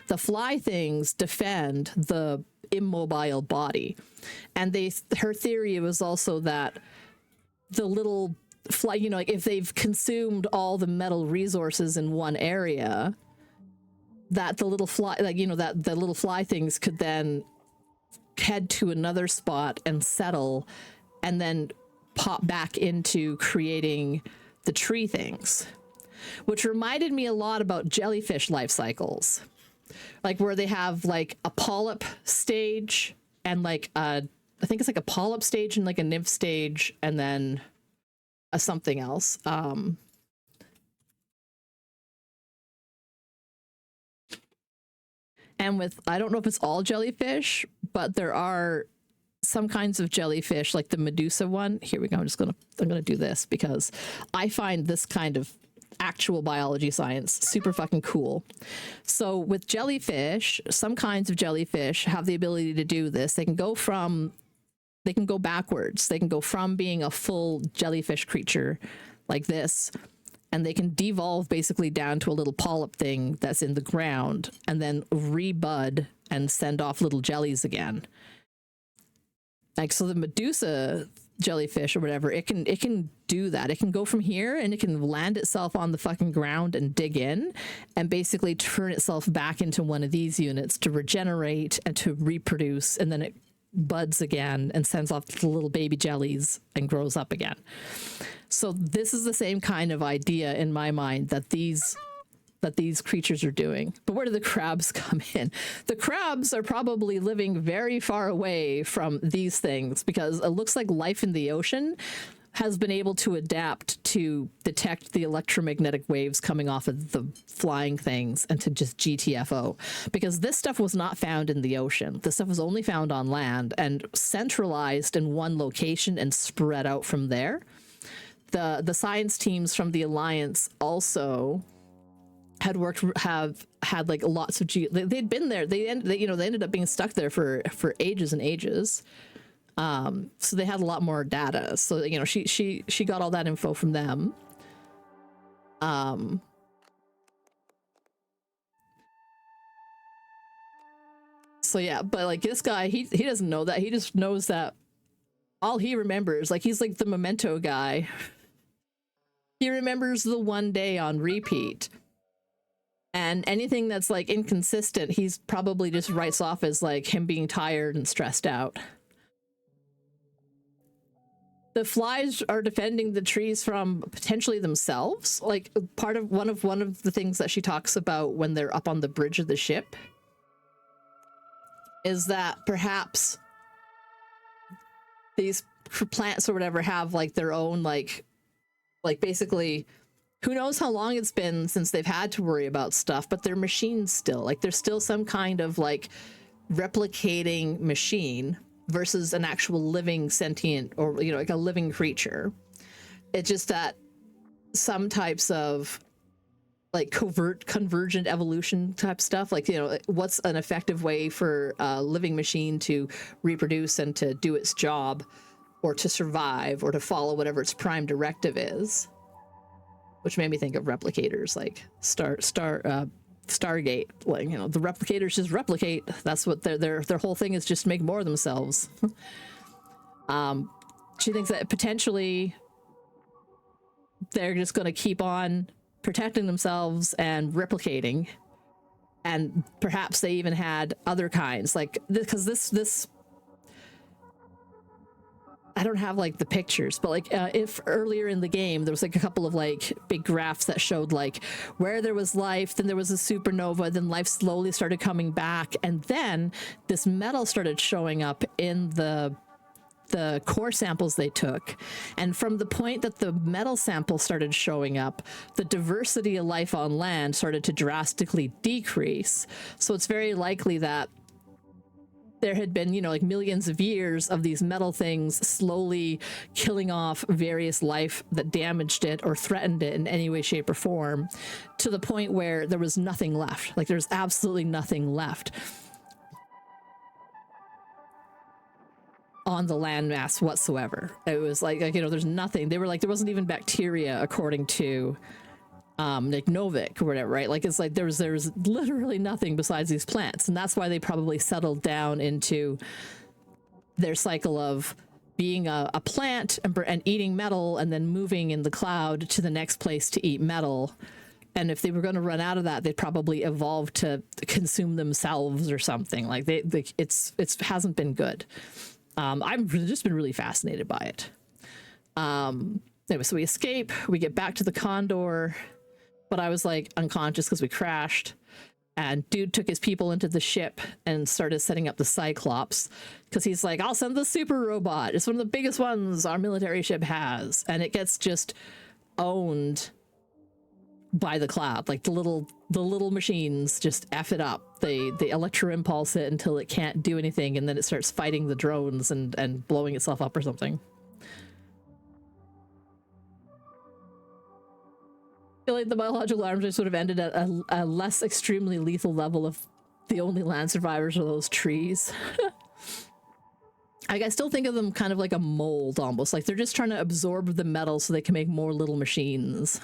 The fly things defend the immobile body. And her theory was also that the little fly, you know, like if they've consumed all the metal resources in one area, that the little fly, like, you know, that the little fly things could then head to another spot and settle and then pop back into creating the tree things, which reminded me a lot about jellyfish life cycles, like where they have like a polyp stage and like I think it's like a polyp stage and like a nymph stage and then a something else. And with, I don't know if it's all jellyfish, but there are some kinds of jellyfish, like the Medusa one. Here we go. I'm gonna do this because I find this kind of actual biology science super fucking cool. So with jellyfish, some kinds of jellyfish have the ability to do this. They can go backwards. They can go from being a full jellyfish creature like this, and they can devolve basically down to a little polyp thing that's in the ground and then rebud and send off little jellies again. Like, so the Medusa jellyfish or whatever, it can do that. It can go from here and it can land itself on the fucking ground and dig in and basically turn itself back into one of these units to regenerate and to reproduce, and then it buds again and sends off the little baby jellies and grows up again. So this is the same kind of idea in my mind that these creatures are doing. But where do the crabs come in? The crabs are probably living very far away from these things because it looks like life in the ocean has been able to adapt to detect the electromagnetic waves coming off of the flying things and to just GTFO, because this stuff was not found in the ocean. This stuff was only found on land and centralized in one location and spread out from there. The science teams from the Alliance also have had like lots of they'd been there. They ended up being stuck there for ages and ages. So they had a lot more data. So, you know, she got all that info from them. So yeah, but like this guy, he doesn't know that. He just knows that all he remembers, like he's like the Memento guy. He remembers the one day on repeat. And anything that's like inconsistent, he's probably just writes off as like him being tired and stressed out. The flies are defending the trees from potentially themselves. Like part of one of the things that she talks about when they're up on the bridge of the ship is that perhaps these plants or whatever have like their own like basically, who knows how long it's been since they've had to worry about stuff, but they're machines still. Like there's still some kind of like replicating machine versus an actual living sentient or, you know, like a living creature. It's just that some types of like convergent evolution type stuff, like, you know, what's an effective way for a living machine to reproduce and to do its job or to survive or to follow whatever its prime directive is, which made me think of replicators, like Stargate. Like, you know, the replicators just replicate. That's what their whole thing is, just make more of themselves. She thinks that potentially they're just going to keep on protecting themselves and replicating, and perhaps they even had other kinds, like because this I don't have like the pictures, but like if earlier in the game there was like a couple of like big graphs that showed like where there was life, then there was a supernova, then life slowly started coming back, and then this metal started showing up in the core samples they took. And from the point that the metal sample started showing up, the diversity of life on land started to drastically decrease. So it's very likely that there had been, you know, like millions of years of these metal things slowly killing off various life that damaged it or threatened it in any way, shape, or form, to the point where there was nothing left. Like there's absolutely nothing left on the landmass whatsoever. It was like, you know, there's nothing. They were like, there wasn't even bacteria, according to like Novik or whatever, right? Like it's like there's literally nothing besides these plants, and that's why they probably settled down into their cycle of being a plant and eating metal, and then moving in the cloud to the next place to eat metal. And if they were going to run out of that, they'd probably evolve to consume themselves or something. Like it's hasn't been good. I've just been really fascinated by it. Anyway, so we escape, we get back to the Condor, but I was like unconscious because we crashed, and dude took his people into the ship and started setting up the Cyclops, because he's like, I'll send the super robot. It's one of the biggest ones our military ship has. And it gets just owned by the cloud. Like the little machines just F it up. They electro impulse it until it can't do anything, and then it starts fighting the drones and blowing itself up or something. I feel like the biological arms just sort of ended at a less extremely lethal level of the only land survivors are those trees. I still think of them kind of like a mold, almost like they're just trying to absorb the metal so they can make more little machines.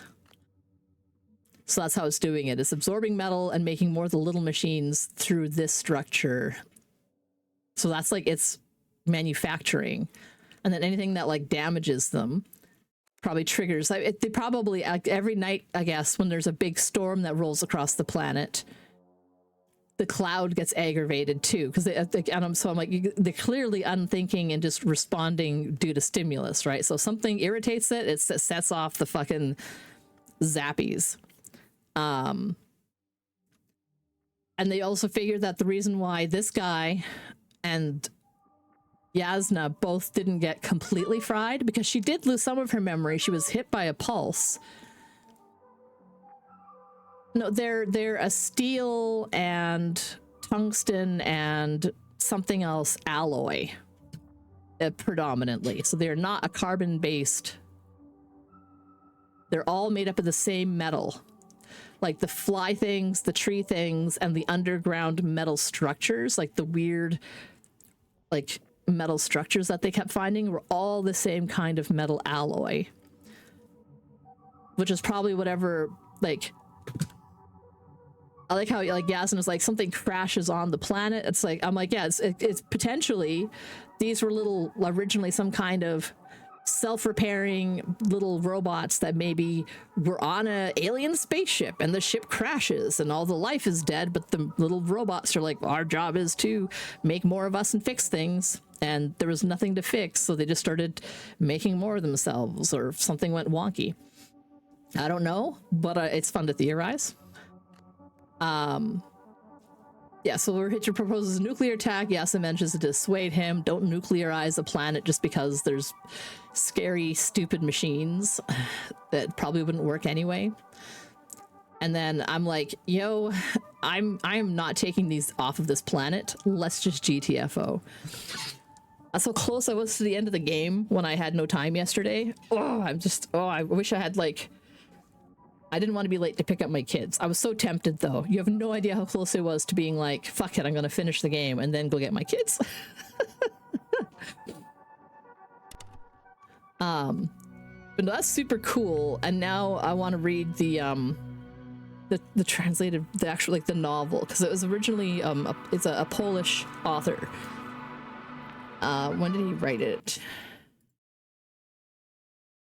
So that's how it's doing it. It's absorbing metal and making more of the little machines through this structure. So that's like its manufacturing. And then anything that like damages them probably triggers. They probably, every night, I guess, when there's a big storm that rolls across the planet, the cloud gets aggravated too. Because so I'm like, they're clearly unthinking and just responding due to stimulus, right? So something irritates it, it sets off the fucking zappies. And they also figured that the reason why this guy and Yasna both didn't get completely fried, because she did lose some of her memory. She was hit by a pulse. No, they're a steel and tungsten and something else alloy, predominantly. So they're not a carbon-based. They're all made up of the same metal. Like the fly things, the tree things, and the underground metal structures, like the weird, like metal structures that they kept finding, were all the same kind of metal alloy, which is probably whatever, like, I like how like Yasin is like, something crashes on the planet. It's like, I'm like, yeah, it's potentially, these were originally some kind of self-repairing little robots that maybe were on an alien spaceship, and the ship crashes and all the life is dead, but the little robots are like, well, our job is to make more of us and fix things, and there was nothing to fix, so they just started making more of themselves, or something went wonky. I don't know, but it's fun to theorize. Yeah, so Hitcher proposes a nuclear attack. Yasa manages to dissuade him. Don't nuclearize a planet just because there's scary, stupid machines that probably wouldn't work anyway. And then I'm like, yo, I'm not taking these off of this planet. Let's just GTFO. That's how close I was to the end of the game when I had no time yesterday. I wish I had, like, I didn't want to be late to pick up my kids. I was so tempted, though. You have no idea how close it was to being like, fuck it, I'm going to finish the game and then go get my kids. But that's super cool. And now I want to read the translated, the actual, like, the novel, because it was originally it's a Polish author. When did he write it?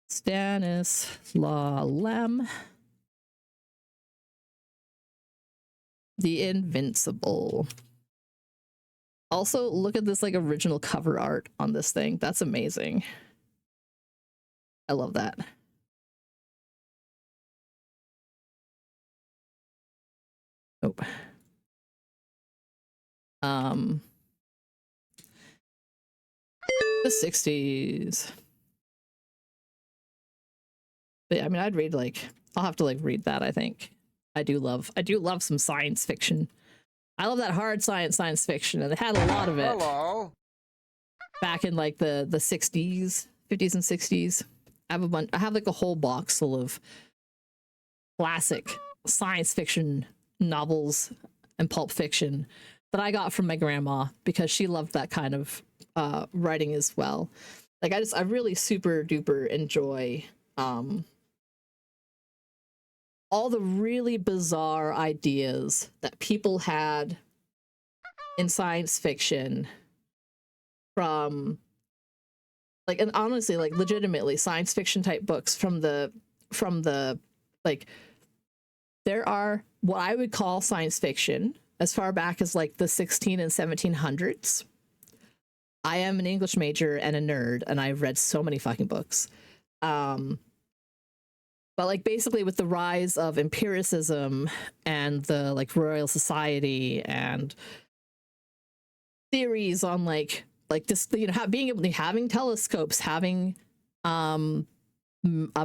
Stanislaw Lem. The Invincible. Also, look at this, like, original cover art on this thing. That's amazing. I love that. Nope. The 60s. But yeah, I mean, I'd read, like, I'll have to, like, read that, I think. I do love some science fiction. I love that hard science fiction, and they had a lot of it. Hello. Back in, like, the 60s, 50s and 60s. I have like a whole box full of classic science fiction novels and pulp fiction that I got from my grandma because she loved that kind of writing as well. Like, I really super duper enjoy all the really bizarre ideas that people had in science fiction from, like, and honestly, like, legitimately science fiction type books from the like, there are what I would call science fiction as far back as, like, the 16 and 1700s. I am an English major and a nerd, and I've read so many fucking books. But, like, basically with the rise of empiricism and the, like, Royal Society and theories on, like this, you know, being able to having telescopes, having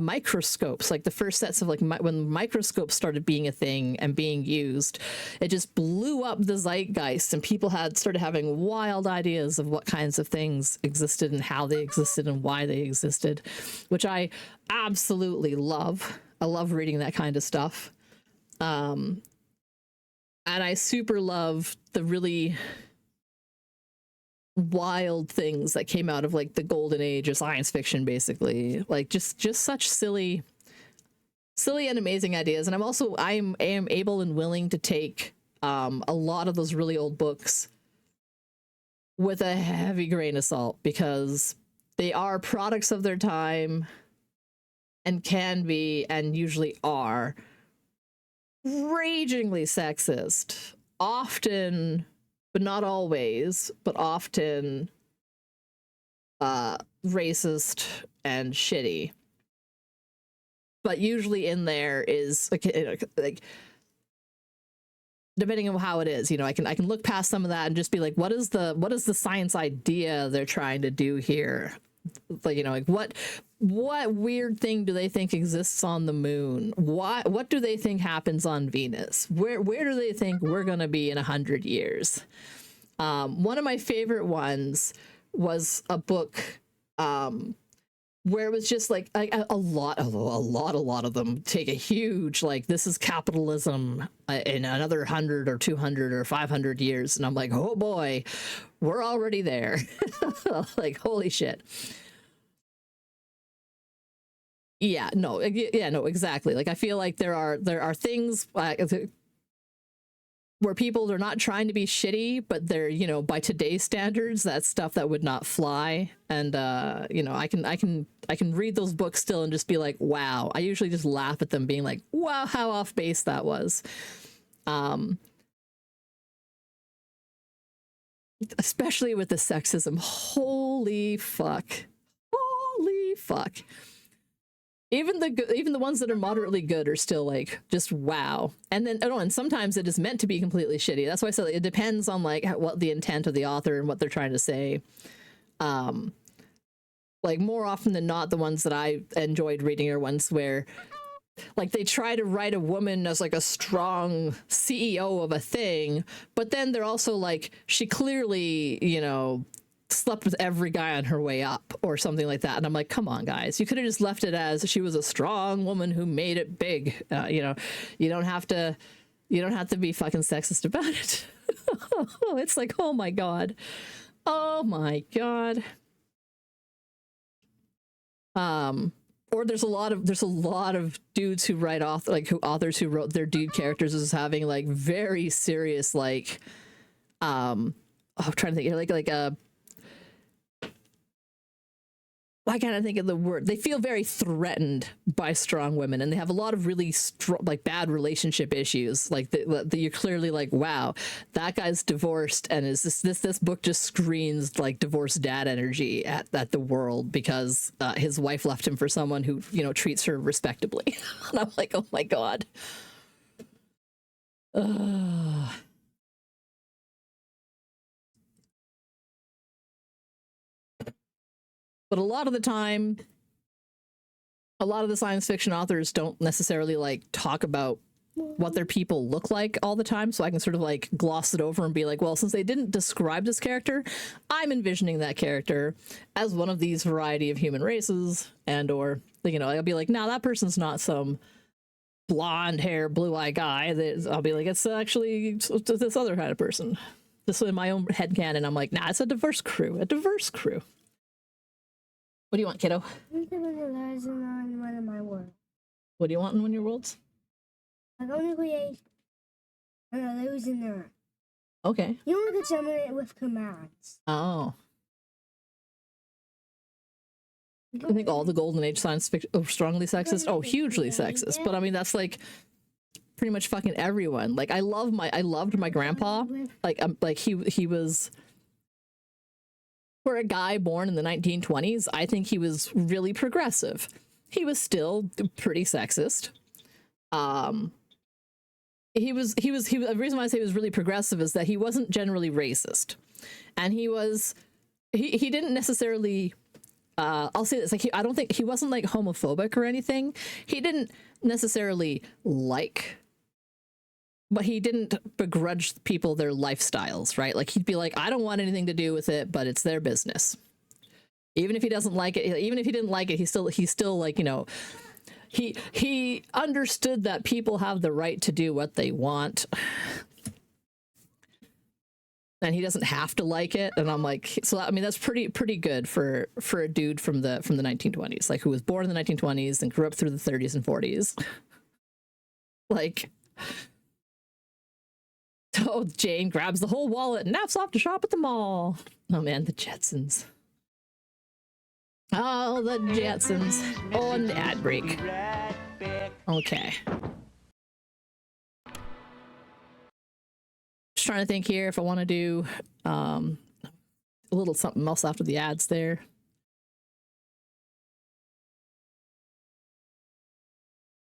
microscopes, like the first sets of, like, when microscopes started being a thing and being used, it just blew up the zeitgeist, and people started having wild ideas of what kinds of things existed and how they existed and why they existed, which I absolutely love. I love reading that kind of stuff. And I super love the really wild things that came out of, like, the golden age of science fiction, basically. Like, just such silly and amazing ideas. And I am able and willing to take a lot of those really old books with a heavy grain of salt, because they are products of their time and can be, and usually are, ragingly sexist, often, but not always, but often racist and shitty. But usually in there is, like, depending on how it is, you know, I can look past some of that and just be like, what is the science idea they're trying to do here? Like, you know, like, what weird thing do they think exists on the moon? What do they think happens on Venus? Where do they think we're gonna be in 100 years? One of my favorite ones was a book where it was just like a lot of them take a huge, like, this is capitalism in another 100 or 200 or 500 years, and I'm like, oh boy, we're already there. Like, holy shit. Yeah, no, exactly. Like, I feel like there are things where people are not trying to be shitty, but they're, you know, by today's standards, that's stuff that would not fly. And you know, I can read those books still and just be like, wow. I usually just laugh at them, being like, wow, how off base that was. Especially with the sexism. Holy fuck. even the ones that are moderately good are still like just wow. And then and sometimes it is meant to be completely shitty. That's why I said it depends on like what the intent of the author and what they're trying to say. Like more often than not, the ones that I enjoyed reading are ones where like they try to write a woman as like a strong CEO of a thing, but then they're also like, she clearly, you know, slept with every guy on her way up or something like that. And I'm like, come on, guys, you could have just left it as she was a strong woman who made it big. You know, you don't have to be fucking sexist about it. It's like, oh my God. Oh my God. Or there's a lot of dudes who write off authors who wrote their dude characters as having like very serious like I'm trying to think like why can't I think of the word? They feel very threatened by strong women, and they have a lot of really like bad relationship issues. Like that you're clearly like, wow, that guy's divorced, and is this book just screens like divorced dad energy at the world because his wife left him for someone who, you know, treats her respectably. And I'm like, oh my God. But a lot of the time, a lot of the science fiction authors don't necessarily like talk about what their people look like all the time. So I can sort of like gloss it over and be like, well, since they didn't describe this character, I'm envisioning that character as one of these variety of human races. And, or, you know, I'll be like, nah, that person's not some blonde hair, blue eye guy. I'll be like, it's actually this other kind of person. This in my own headcanon, I'm like, nah, it's a diverse crew. What do you want, kiddo? One of my worlds. What do you want in one of your worlds? I'm going to create an illusion there. Okay. You only could summon it with commands. Oh. I think all the Golden Age science fiction are strongly sexist. Oh, hugely sexist. But I mean, that's like pretty much fucking everyone. Like I loved my grandpa. Like he was. For a guy born in the 1920s, I think he was really progressive. He was still pretty sexist. The reason why I say he was really progressive is that he wasn't generally racist. And he didn't necessarily, I'll say this, like I don't think he wasn't like homophobic or anything. He didn't necessarily but he didn't begrudge people their lifestyles, right? Like he'd be like, I don't want anything to do with it, but it's their business. Even if he doesn't like it, even if he didn't like it, he's still like, you know, he understood that people have the right to do what they want. And he doesn't have to like it. And I'm like, so I mean, that's pretty good for a dude from the 1920s, like who was born in the 1920s and grew up through the 30s and 40s. Like, oh, Jane grabs the whole wallet and naps off to shop at the mall. Oh man, the Jetsons. Oh, the Jetsons. Oh, and the ad break. Okay. Just trying to think here if I want to do a little something else after the ads there.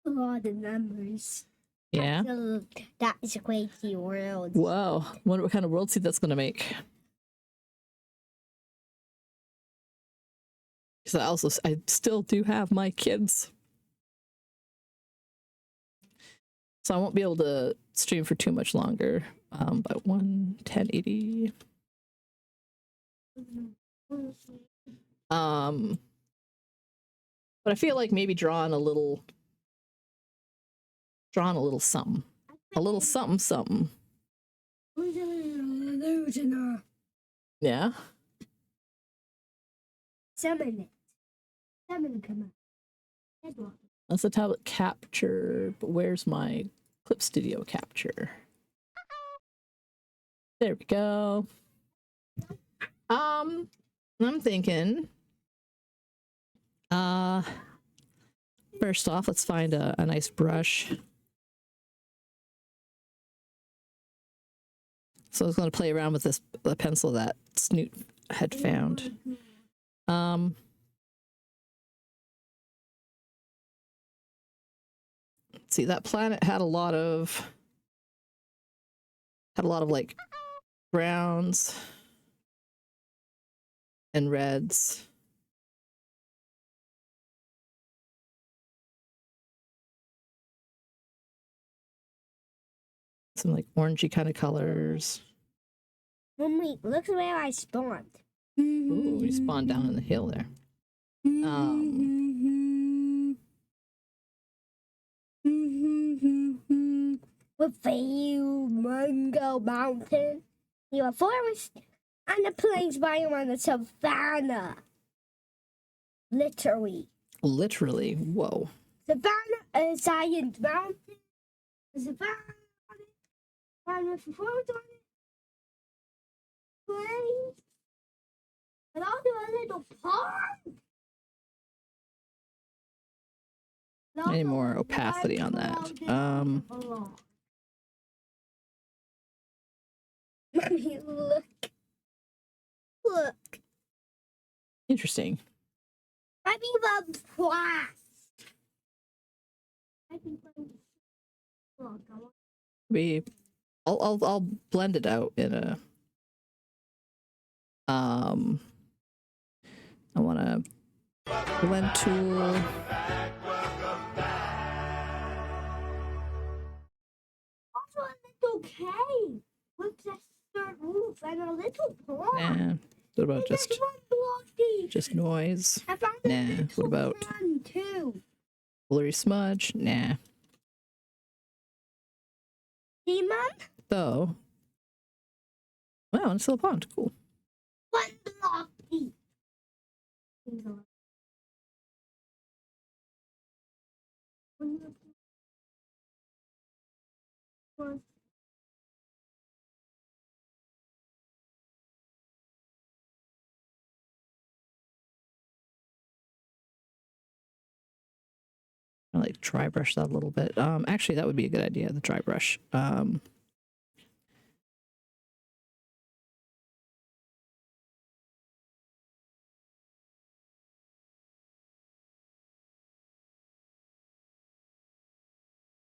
A lot of numbers. Yeah. That is a crazy world. Whoa. Wonder what kind of world seed that's going to make. Because I still do have my kids. So I won't be able to stream for too much longer. But 1080. But I feel like maybe drawing a little something. A little something. Yeah. Summon it. Summon command. That's a tablet capture, but where's my Clip Studio capture? There we go. I'm thinking, first off, let's find a nice brush. So I was going to play around with the pencil that Snoot had found. see, that planet had a lot of like browns and reds. Some like orangey kind of colors. Mommy, look where I spawned. Ooh, we spawned down in the hill there. With the Mango Mountain, your forest, and the plains biome on the savannah. Literally. Literally, whoa. Savannah is giant mountain. The savannah on it. And with the forest on it. Plains. And also a little pond. Any more opacity on that? Mommy, look. Look. Interesting. I mean the class. I think look, I'll blend it out in a I want a blend tool. also a little cave with a third roof and a little pond. Nah. What about There's just one block deep. noise? I found a Nah. little What about pond too. blurry smudge? Nah. See, Mom? Though. Wow, it's still a pond. Cool. One block deep. I like dry brush that a little bit. Actually, that would be a good idea. The dry brush.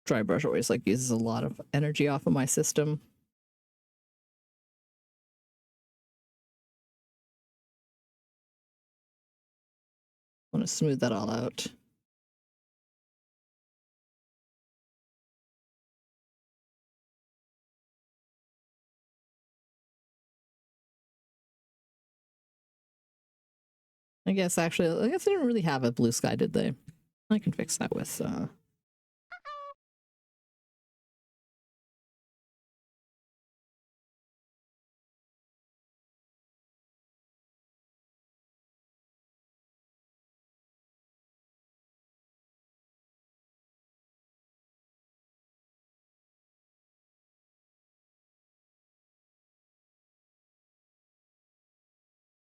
Dry brush always like uses a lot of energy off of my system. I want to smooth that all out. I guess they didn't really have a blue sky, did they? I can fix that with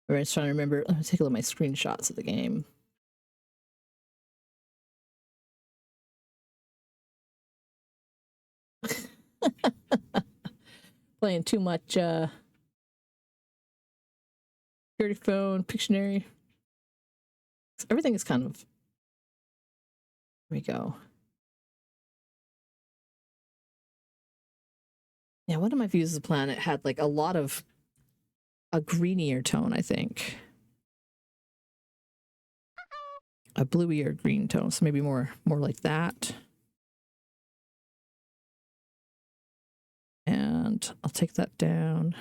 I was trying to remember. Let me take a look at my screenshots of the game. Playing too much Dirty Phone, Pictionary. Everything is kind of. Here we go. Yeah, one of my views of the planet had like a lot of a greenier tone, I think. A bluier green tone, so maybe more like that. And I'll take that down.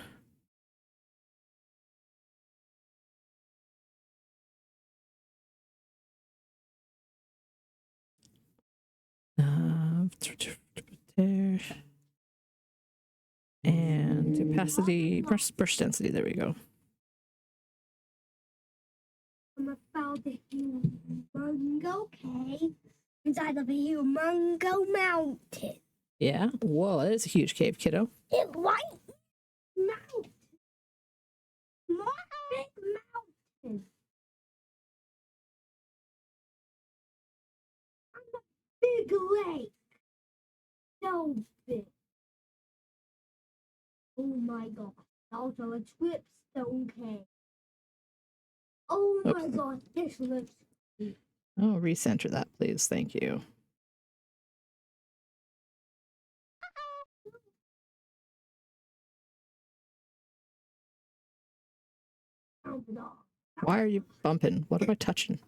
There. And opacity, brush density, there we go. I found a mango cave inside of a mango mountain. Yeah. Whoa, that is a huge cave, kiddo. It's white mountain. More big mountain. And a big lake. So big. Oh my god. Also a dripstone cave. Oh my god, this looks. Oh, recenter that, please. Thank you. Why are you bumping? What am I touching?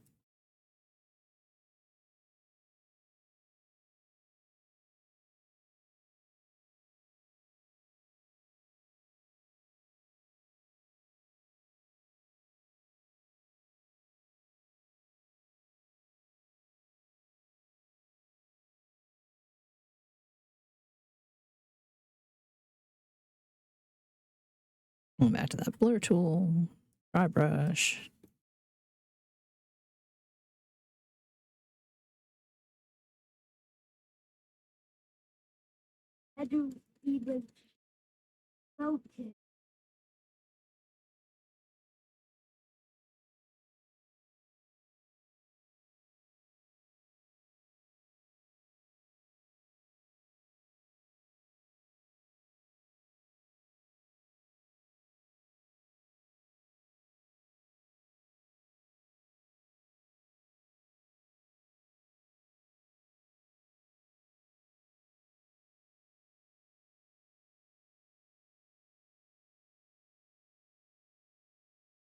Going back to that blur tool, dry brush. I don't even notice.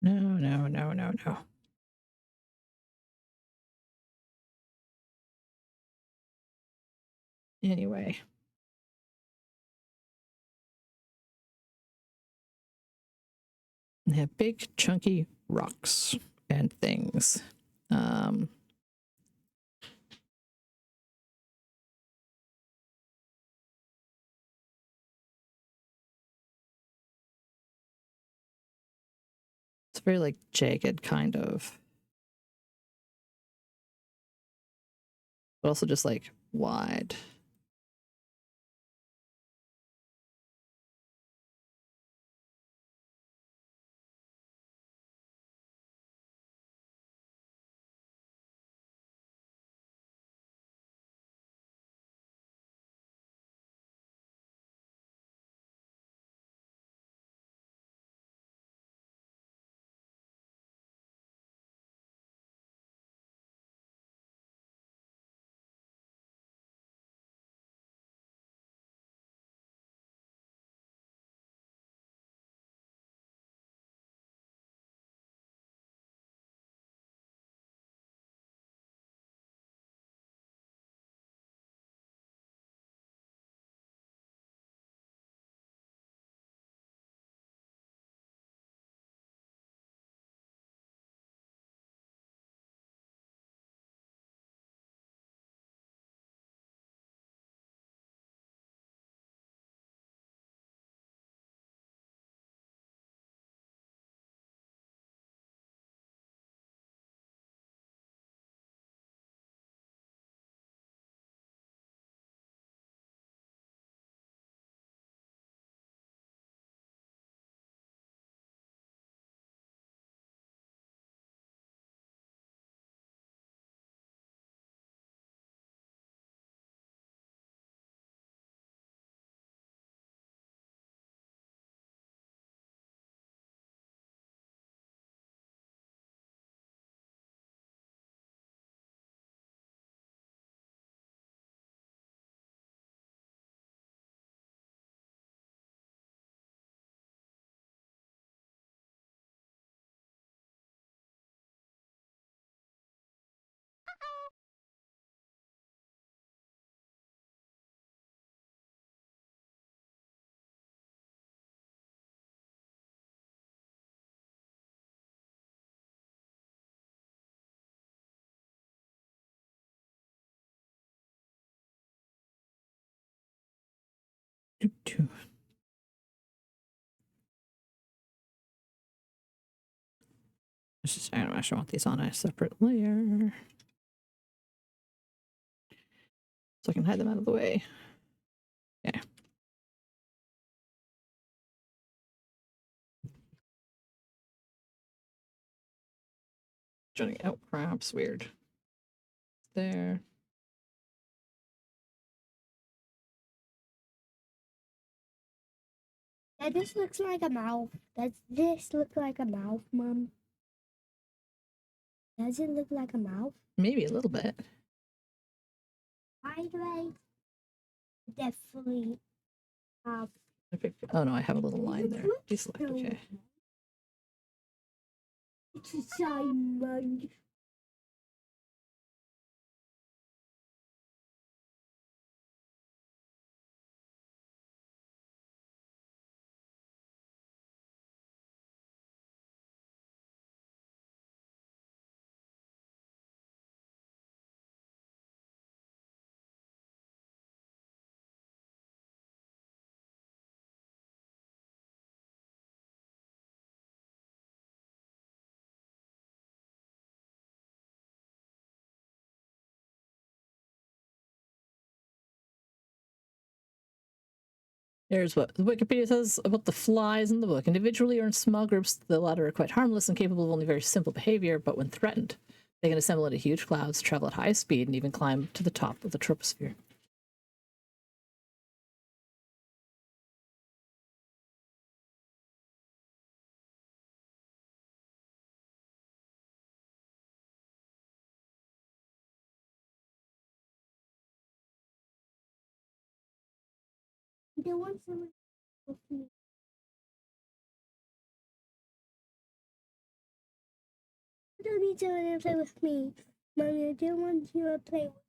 No, no, no, no, no. Anyway. They have big, chunky rocks and things. It's very like jagged kind of. But also just like wide. I don't actually want these on a separate layer. So I can hide them out of the way. Okay. Jutting out perhaps weird. There. That this looks like a mouth. Does this look like a mouth, Mom? Does it look like a mouth? Maybe a little bit. By the way, definitely Oh no, I have a little line there. Deselect, okay. It's a Simon. Here's what the Wikipedia says about the flies in the book. Individually or in small groups, the latter are quite harmless and capable of only very simple behavior, but when threatened, they can assemble into huge clouds, travel at high speed, and even climb to the top of the troposphere. There was someone with me. I don't need someone to play with me. Mommy, I don't want you to play with me.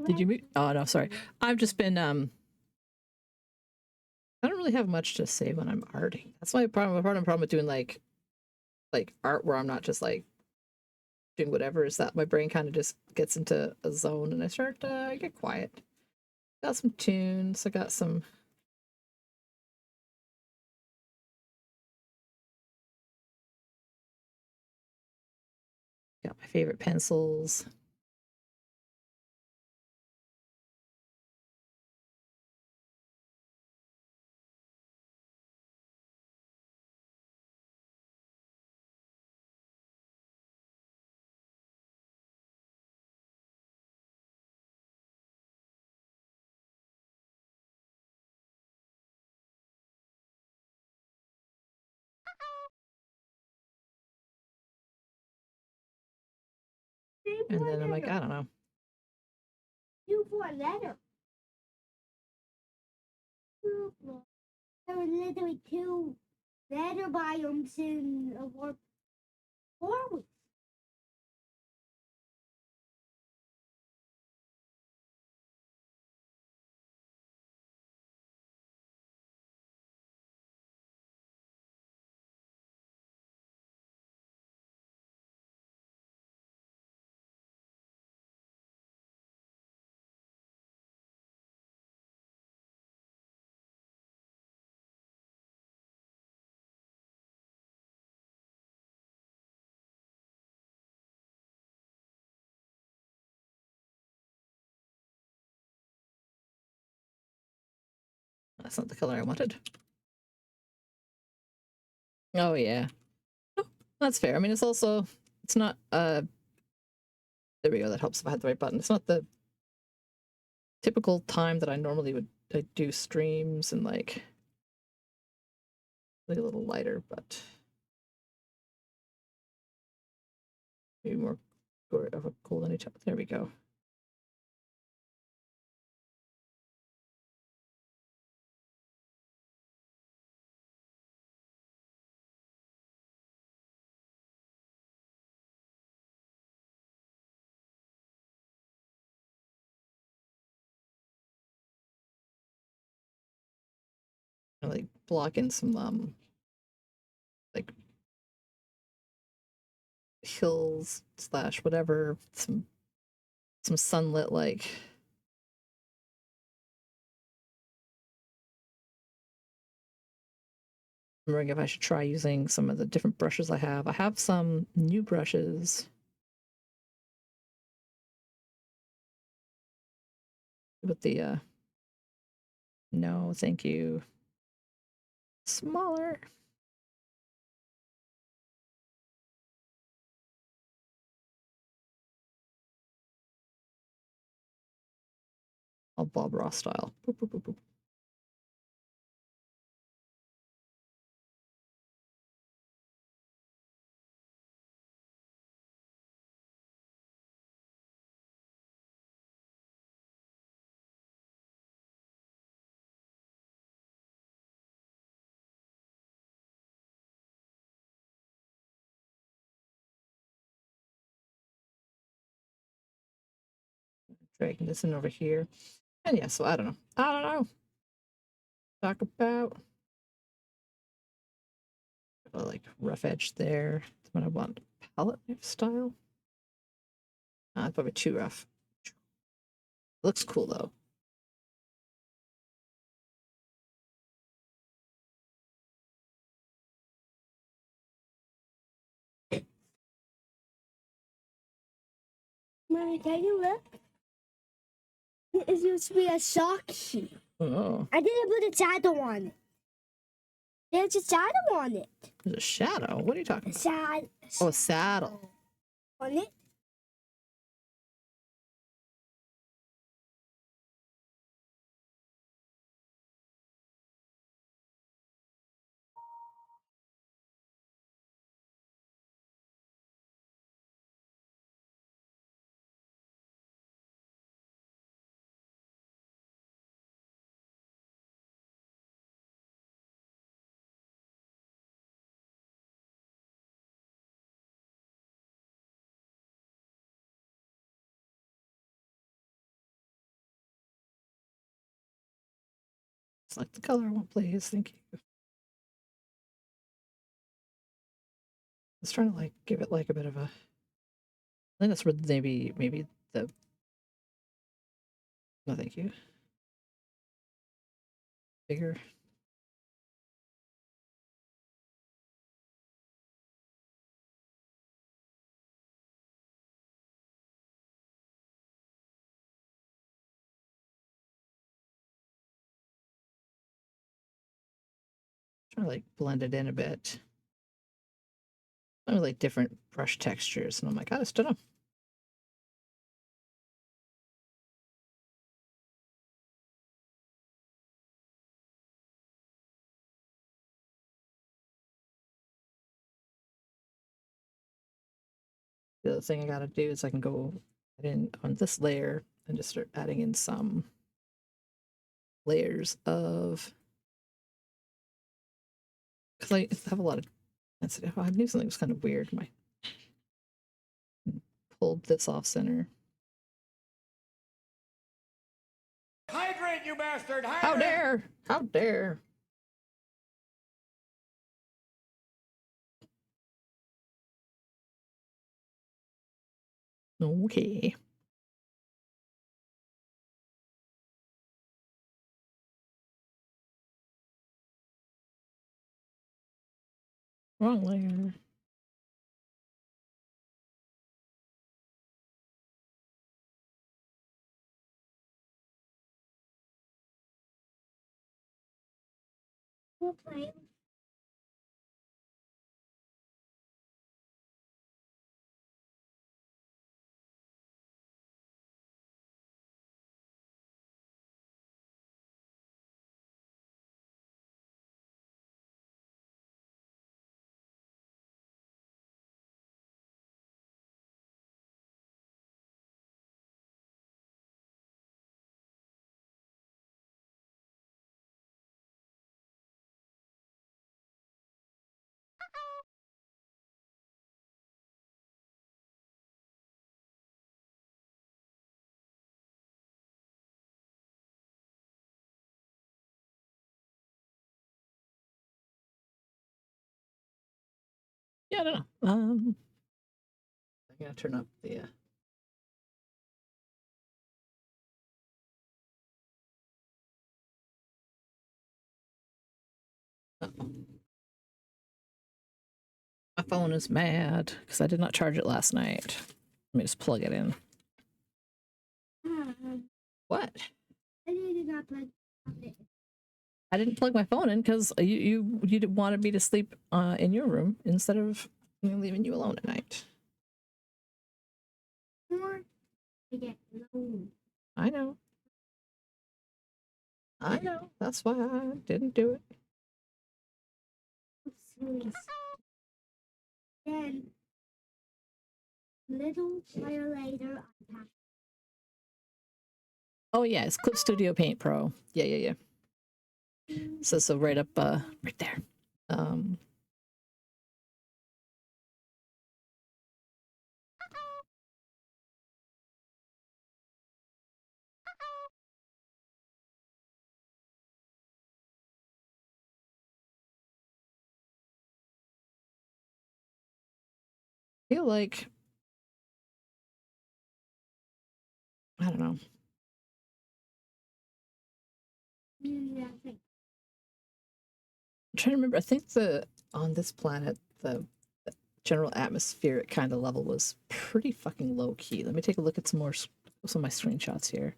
Did you mute? Oh no, sorry. I've just been I don't really have much to say when I'm arting. That's my problem. Part of the problem with doing like art where I'm not just like doing whatever is that my brain kind of just gets into a zone and I start to get quiet. Got some tunes. I got some. Got my favorite pencils. And then I'm like, I don't know. You for a letter. There were literally 2 letter biomes in a warp 4 weeks. That's not the color I wanted. Oh yeah. Oh, that's fair. I mean, it's also, it's not, there we go, that helps if I had the right button. It's not the typical time that I normally would do streams and like a little lighter, but maybe more of a golden tone. There we go. I like block in some like hills slash whatever, some sunlit like. I'm wondering if I should try using some of the different brushes I have. I have some new brushes. With the no, thank you. Smaller. All Bob Ross style. Boop, boop, boop, boop. Dragging this in over here. And yeah, so I don't know. I don't know. Talk about like rough edge there. That's what I want. Palette knife style. It's probably too rough. Looks cool though. Mommy, can you look? It used to be a sock sheet. Oh. I didn't put a shadow on it. There's a shadow on it. There's a shadow? What are you talking about? Oh, a saddle. On it. Select the color one, please. Thank you. I was trying to like give it like a bit of a. I think that's where maybe the. No, thank you. Bigger. Trying to like blend it in a bit. I like different brush textures, and I'm like, I just don't know. The other thing I gotta do is I can go in on this layer and just start adding in some layers of, because I have a lot of, I knew something was kind of weird. My pulled this off center. Hydrate, you bastard! Hydrate! How dare! How dare! Okay. Wrong layer. We'll play. Yeah, I don't know. I'm gonna turn up the. My phone is mad because I did not charge it last night. Let me just plug it in. What? I did not plug it. I didn't plug my phone in because you wanted me to sleep in your room instead of leaving you alone at night. Or I get alone. I know. I know. That's why I didn't do it. Serious. Then, little while later, I packed. Oh yeah, it's Clip Studio Paint Pro. Yeah. So right up right there. I feel like I don't know. Yeah, I'm trying to remember. I think on this planet the general atmospheric kind of level was pretty fucking low key. Let me take a look at some of my screenshots here.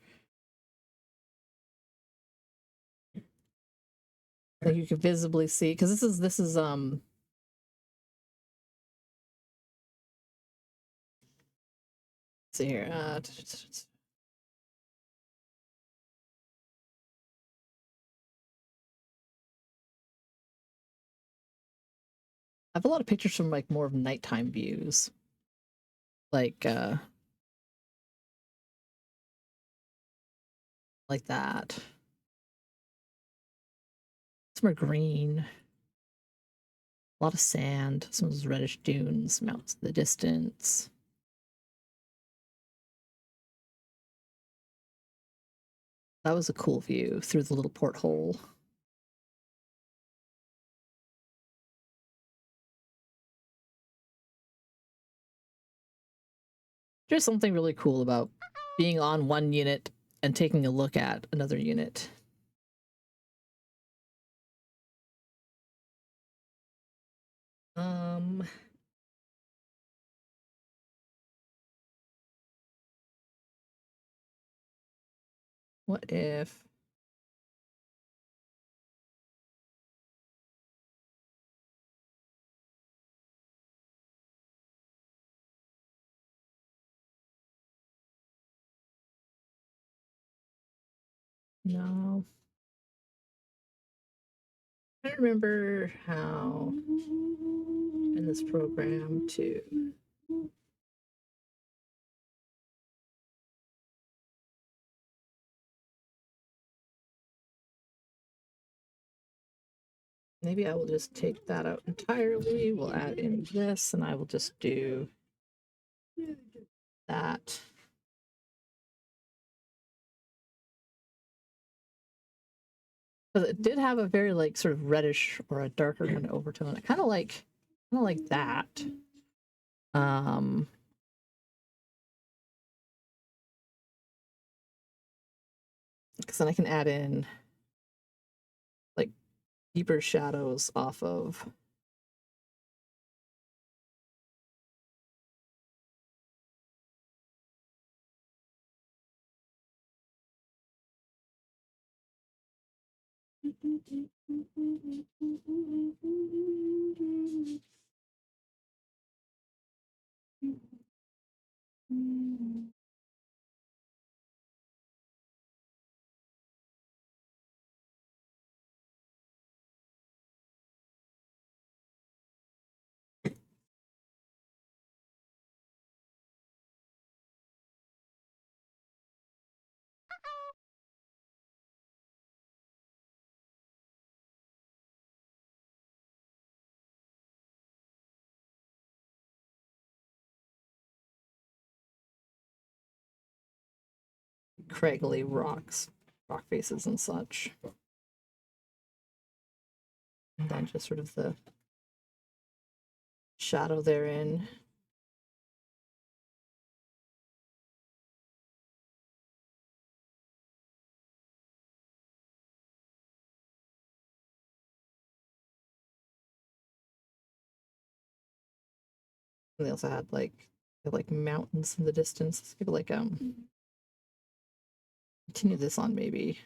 Like you can visibly see because this is see here. I have a lot of pictures from like more of nighttime views. Like that. Some are green. A lot of sand. Some of those reddish dunes, mountains in the distance. That was a cool view through the little porthole. There's something really cool about being on one unit and taking a look at another unit. What if no? I don't remember how in this program to maybe I will just take that out entirely. We'll add in this and I will just do that. Because it did have a very like sort of reddish or a darker kind of overtone. I kind of like that. Because then I can add in like deeper shadows off of Craggly rocks, rock faces and such. And then just sort of the shadow therein. And they also had like mountains in the distance. Let's give it like continue this on maybe.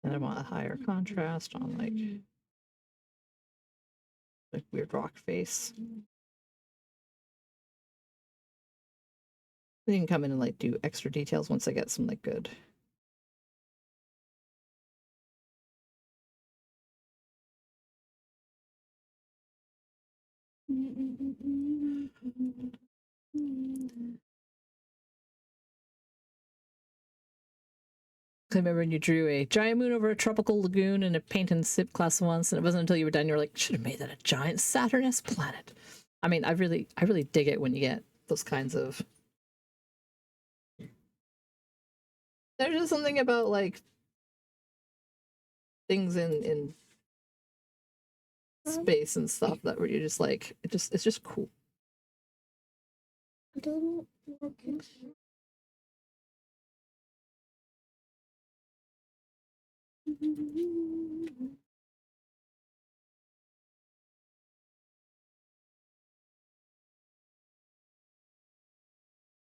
And I want a higher contrast on like weird rock face. You can come in and like do extra details once I get some like good. I remember when you drew a giant moon over a tropical lagoon in a paint and sip class once, and it wasn't until you were done you were like, should have made that a giant Saturn-esque planet. I mean, I really dig it when you get those kinds of. There's just something about like things in space and stuff that where you're just like it's just cool.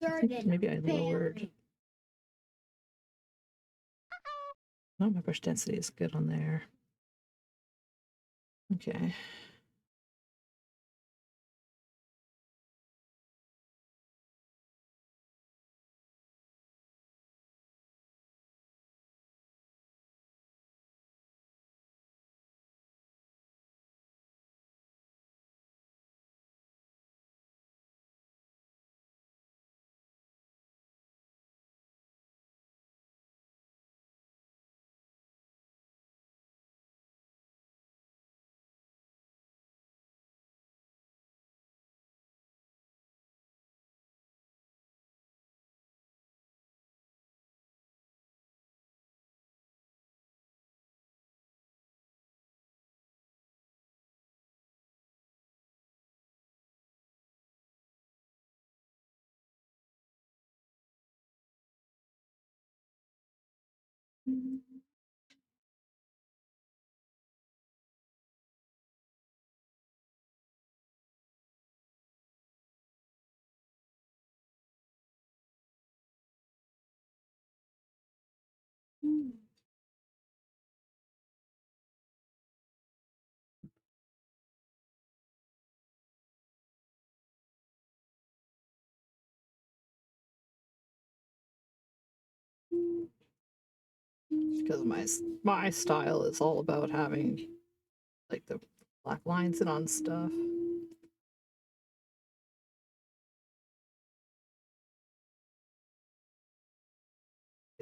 I think maybe I lowered. No, my brush density is good on there. Okay. Because my style is all about having like the black lines in on stuff.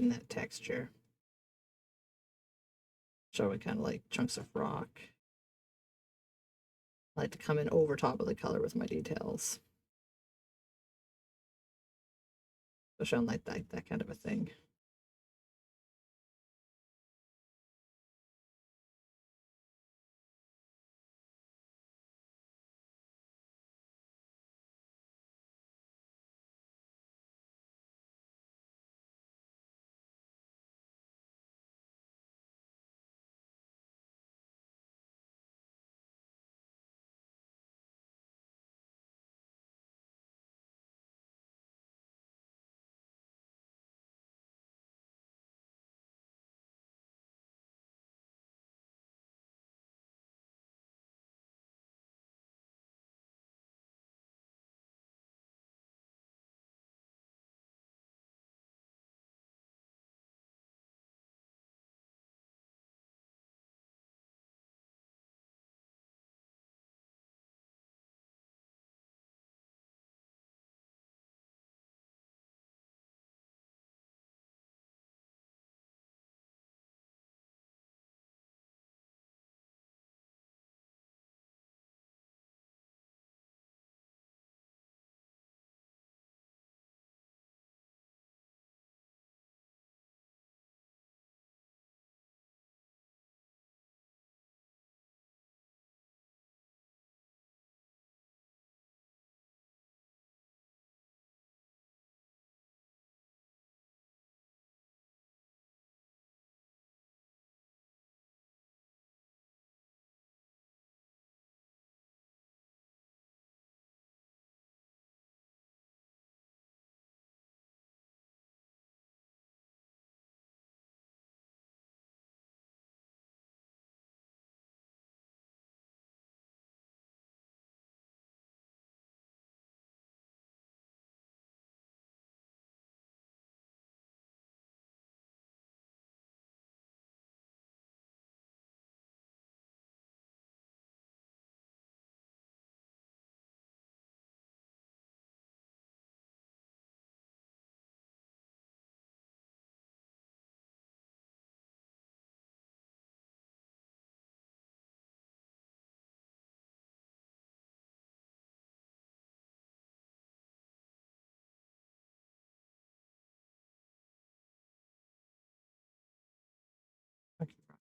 in that texture. Showing kind of like chunks of rock. I like to come in over top of the color with my details. Especially on like that kind of a thing.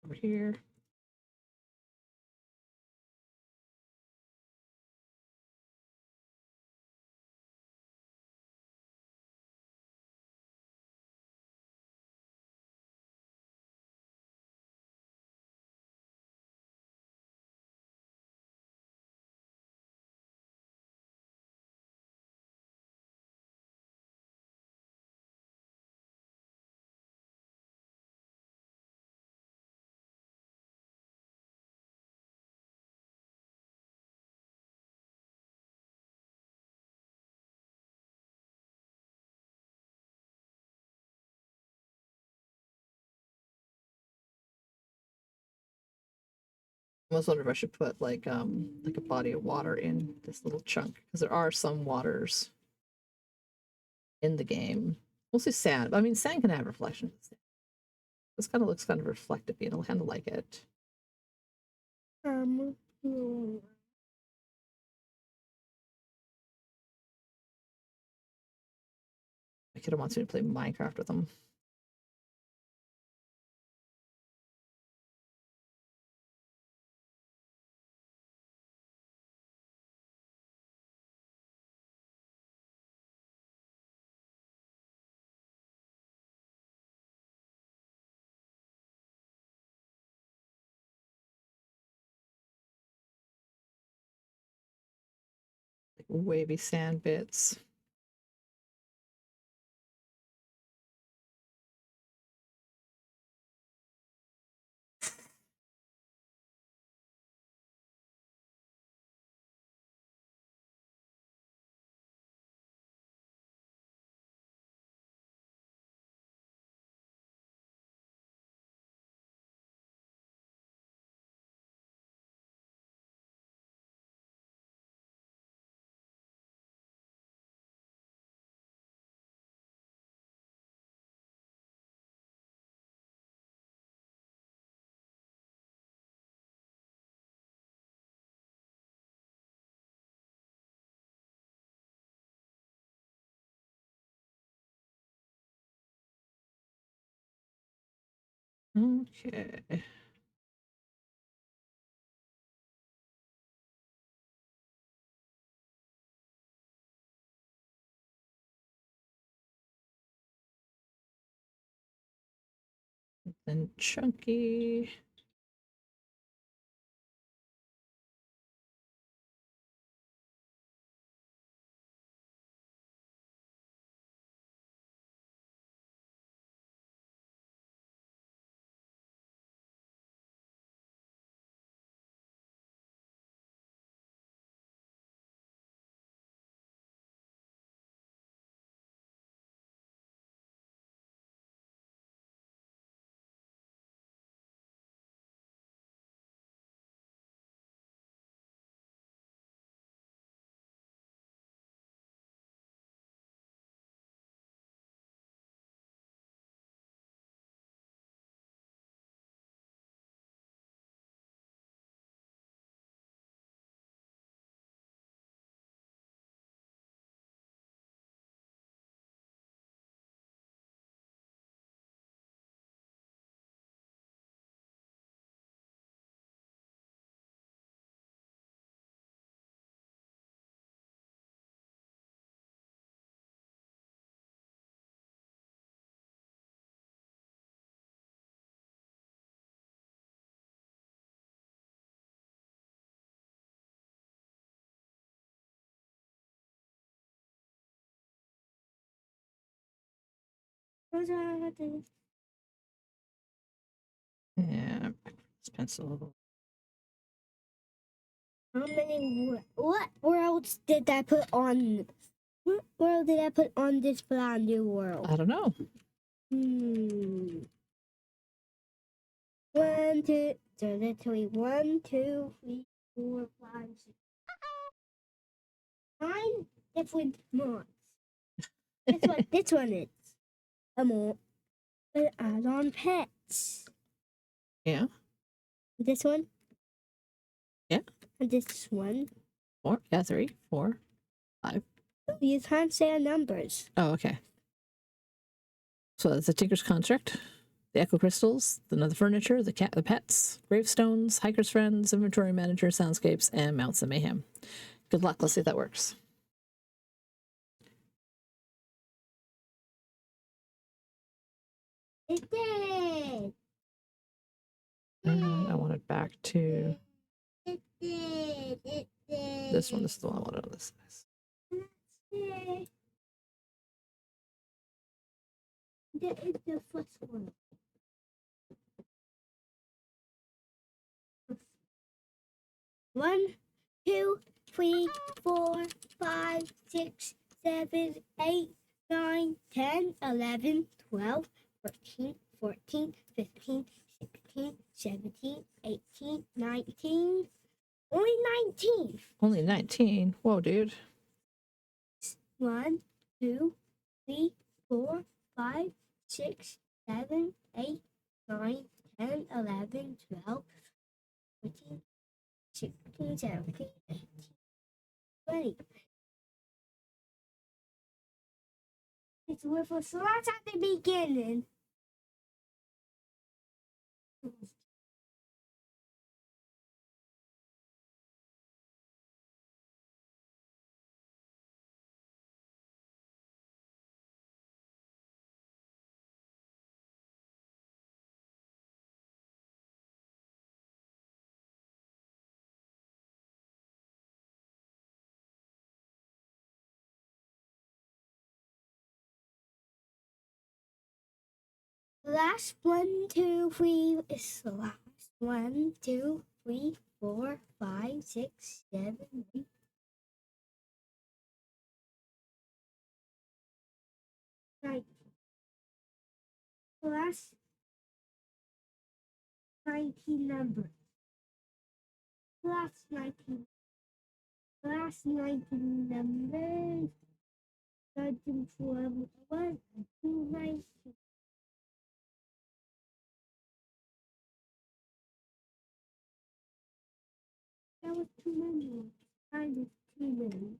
Over here. I almost wonder if I should put like a body of water in this little chunk, because there are some waters in the game. Mostly sand. I mean, sand can have reflections. This kind of looks kind of reflective, and I kind of like it. My kid wants me to play Minecraft with him. Like wavy sand bits. Okay. Then chunky. Yeah, this pencil. How many? What worlds did I put on? What world did I put on this brand new world? I don't know. 1, 2, so literally 1, 2, 3, 4, 5, 6, 9 different mods. That's what this one is. A mod. An add-on pets. Yeah. This one. Yeah. And this one. 4. Yeah, 3, 4, 5. You can't say numbers. Oh, okay. So that's the Tinker's Construct, the Echo Crystals, the Nether Furniture, the Cat, the Pets, Gravestones, Hiker's Friends, Inventory Manager, Soundscapes, and Mounts of Mayhem. Good luck. Let's see if that works. It did. I want it back to It did. It did. this one. This is the one I wanted on this size. That is the first one. One, 2, 3, 4, 5, 6, 7, 8, 9, 10, 11, 12, 13, 14, 15, 16, 17, 18, 19. Only 19. Only 19. Whoa, dude. 1, 2, 3, 4, 5, 6, 7, 8, 9, 10, 11, 12, 14, 16, 17, 18, 20. It's with a slot at the beginning. Last 1, 2, 3 is the last. 1, 2, 3, 4, 5, 6, 7, 8. Right. The last 19 numbers. Last 19. Last 19 numbers. 19, 4, 1, 2, 19. That was too many. Kind of too many.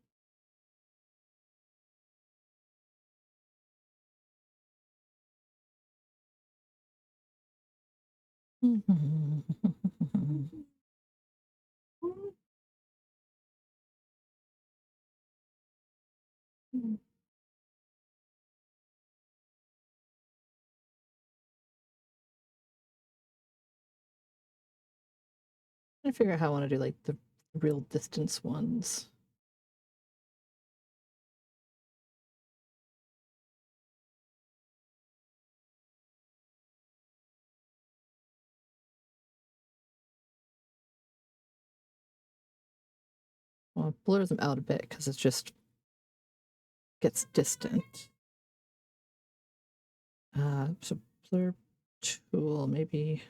I figure out how I want to do like the real distance ones. Well, blur them out a bit because it just gets distant. So blur tool, maybe.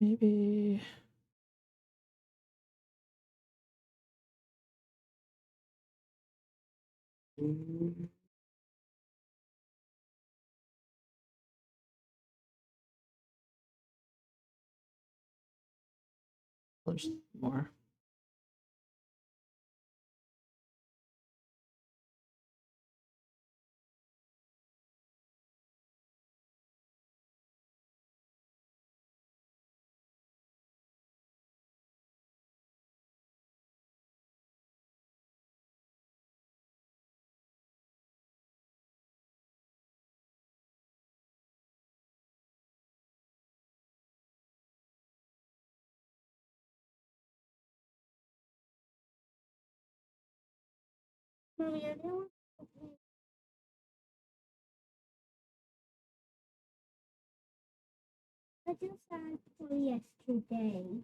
Maybe. There's more. Mommy, I just had for yesterday.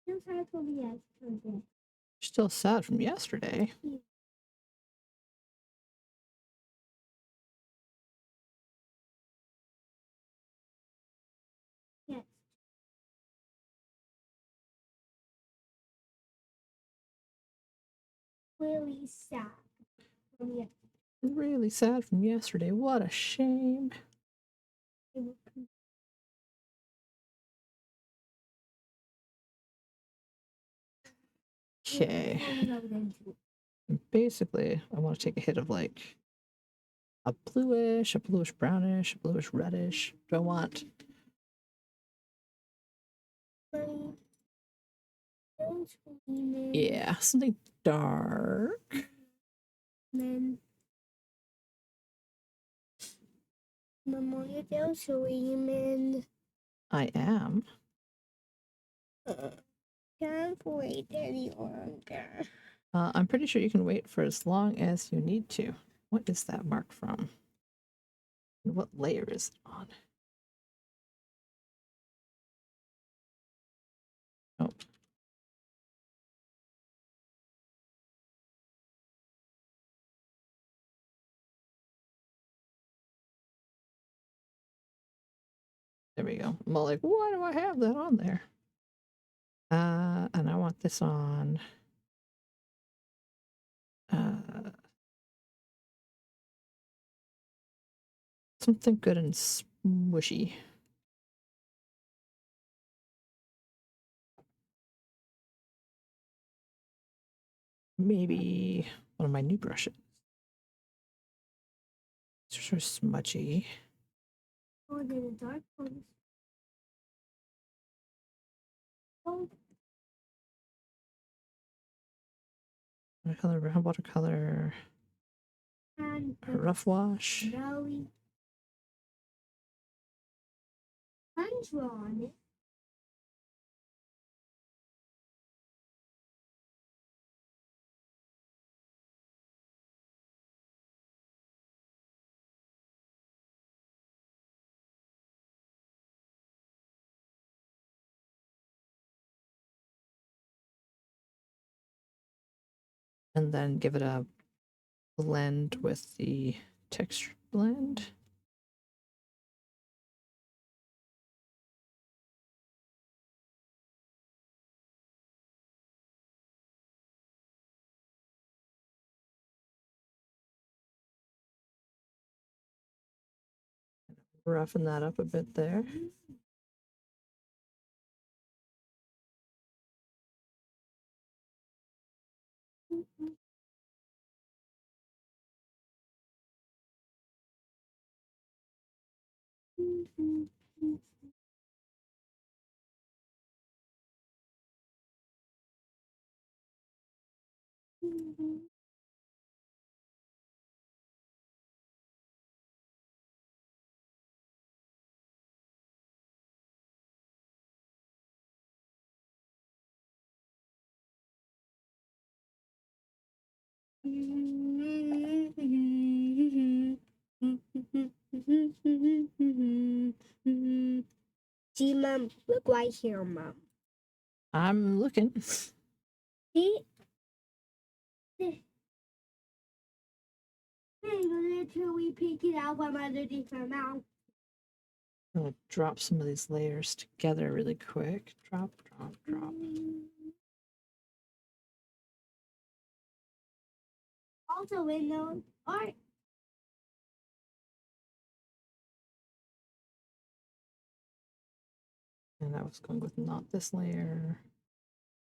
Just had for yesterday. Still sad from yesterday. Yes. Really sad from yesterday. Really sad from yesterday. What a shame. Okay. Basically, I want to take a hit of like a bluish brownish, a bluish reddish. Do I want? Yeah, something dark. Men. Memorial Day Screaming. I am. Can't wait any longer. I'm pretty sure you can wait for as long as you need to. What is that mark from? And what layer is it on? Oh. There we go. I'm all like, why do I have that on there? And I want this on. Something good and smushy. Maybe one of my new brushes. It's sort of smudgy. Oh, then the dark ones. Oh, Watercolor, brown watercolor, and rough wash. snowy. Undrawn. And then give it a blend with the texture blend. Roughen that up a bit there. See, Mom, look right here, Mom. I'm looking. See? Hey, literally pick it out from underneath my mouth. I'm gonna drop some of these layers together really quick. Drop, drop, drop. Also in those art. And I was going with not this layer.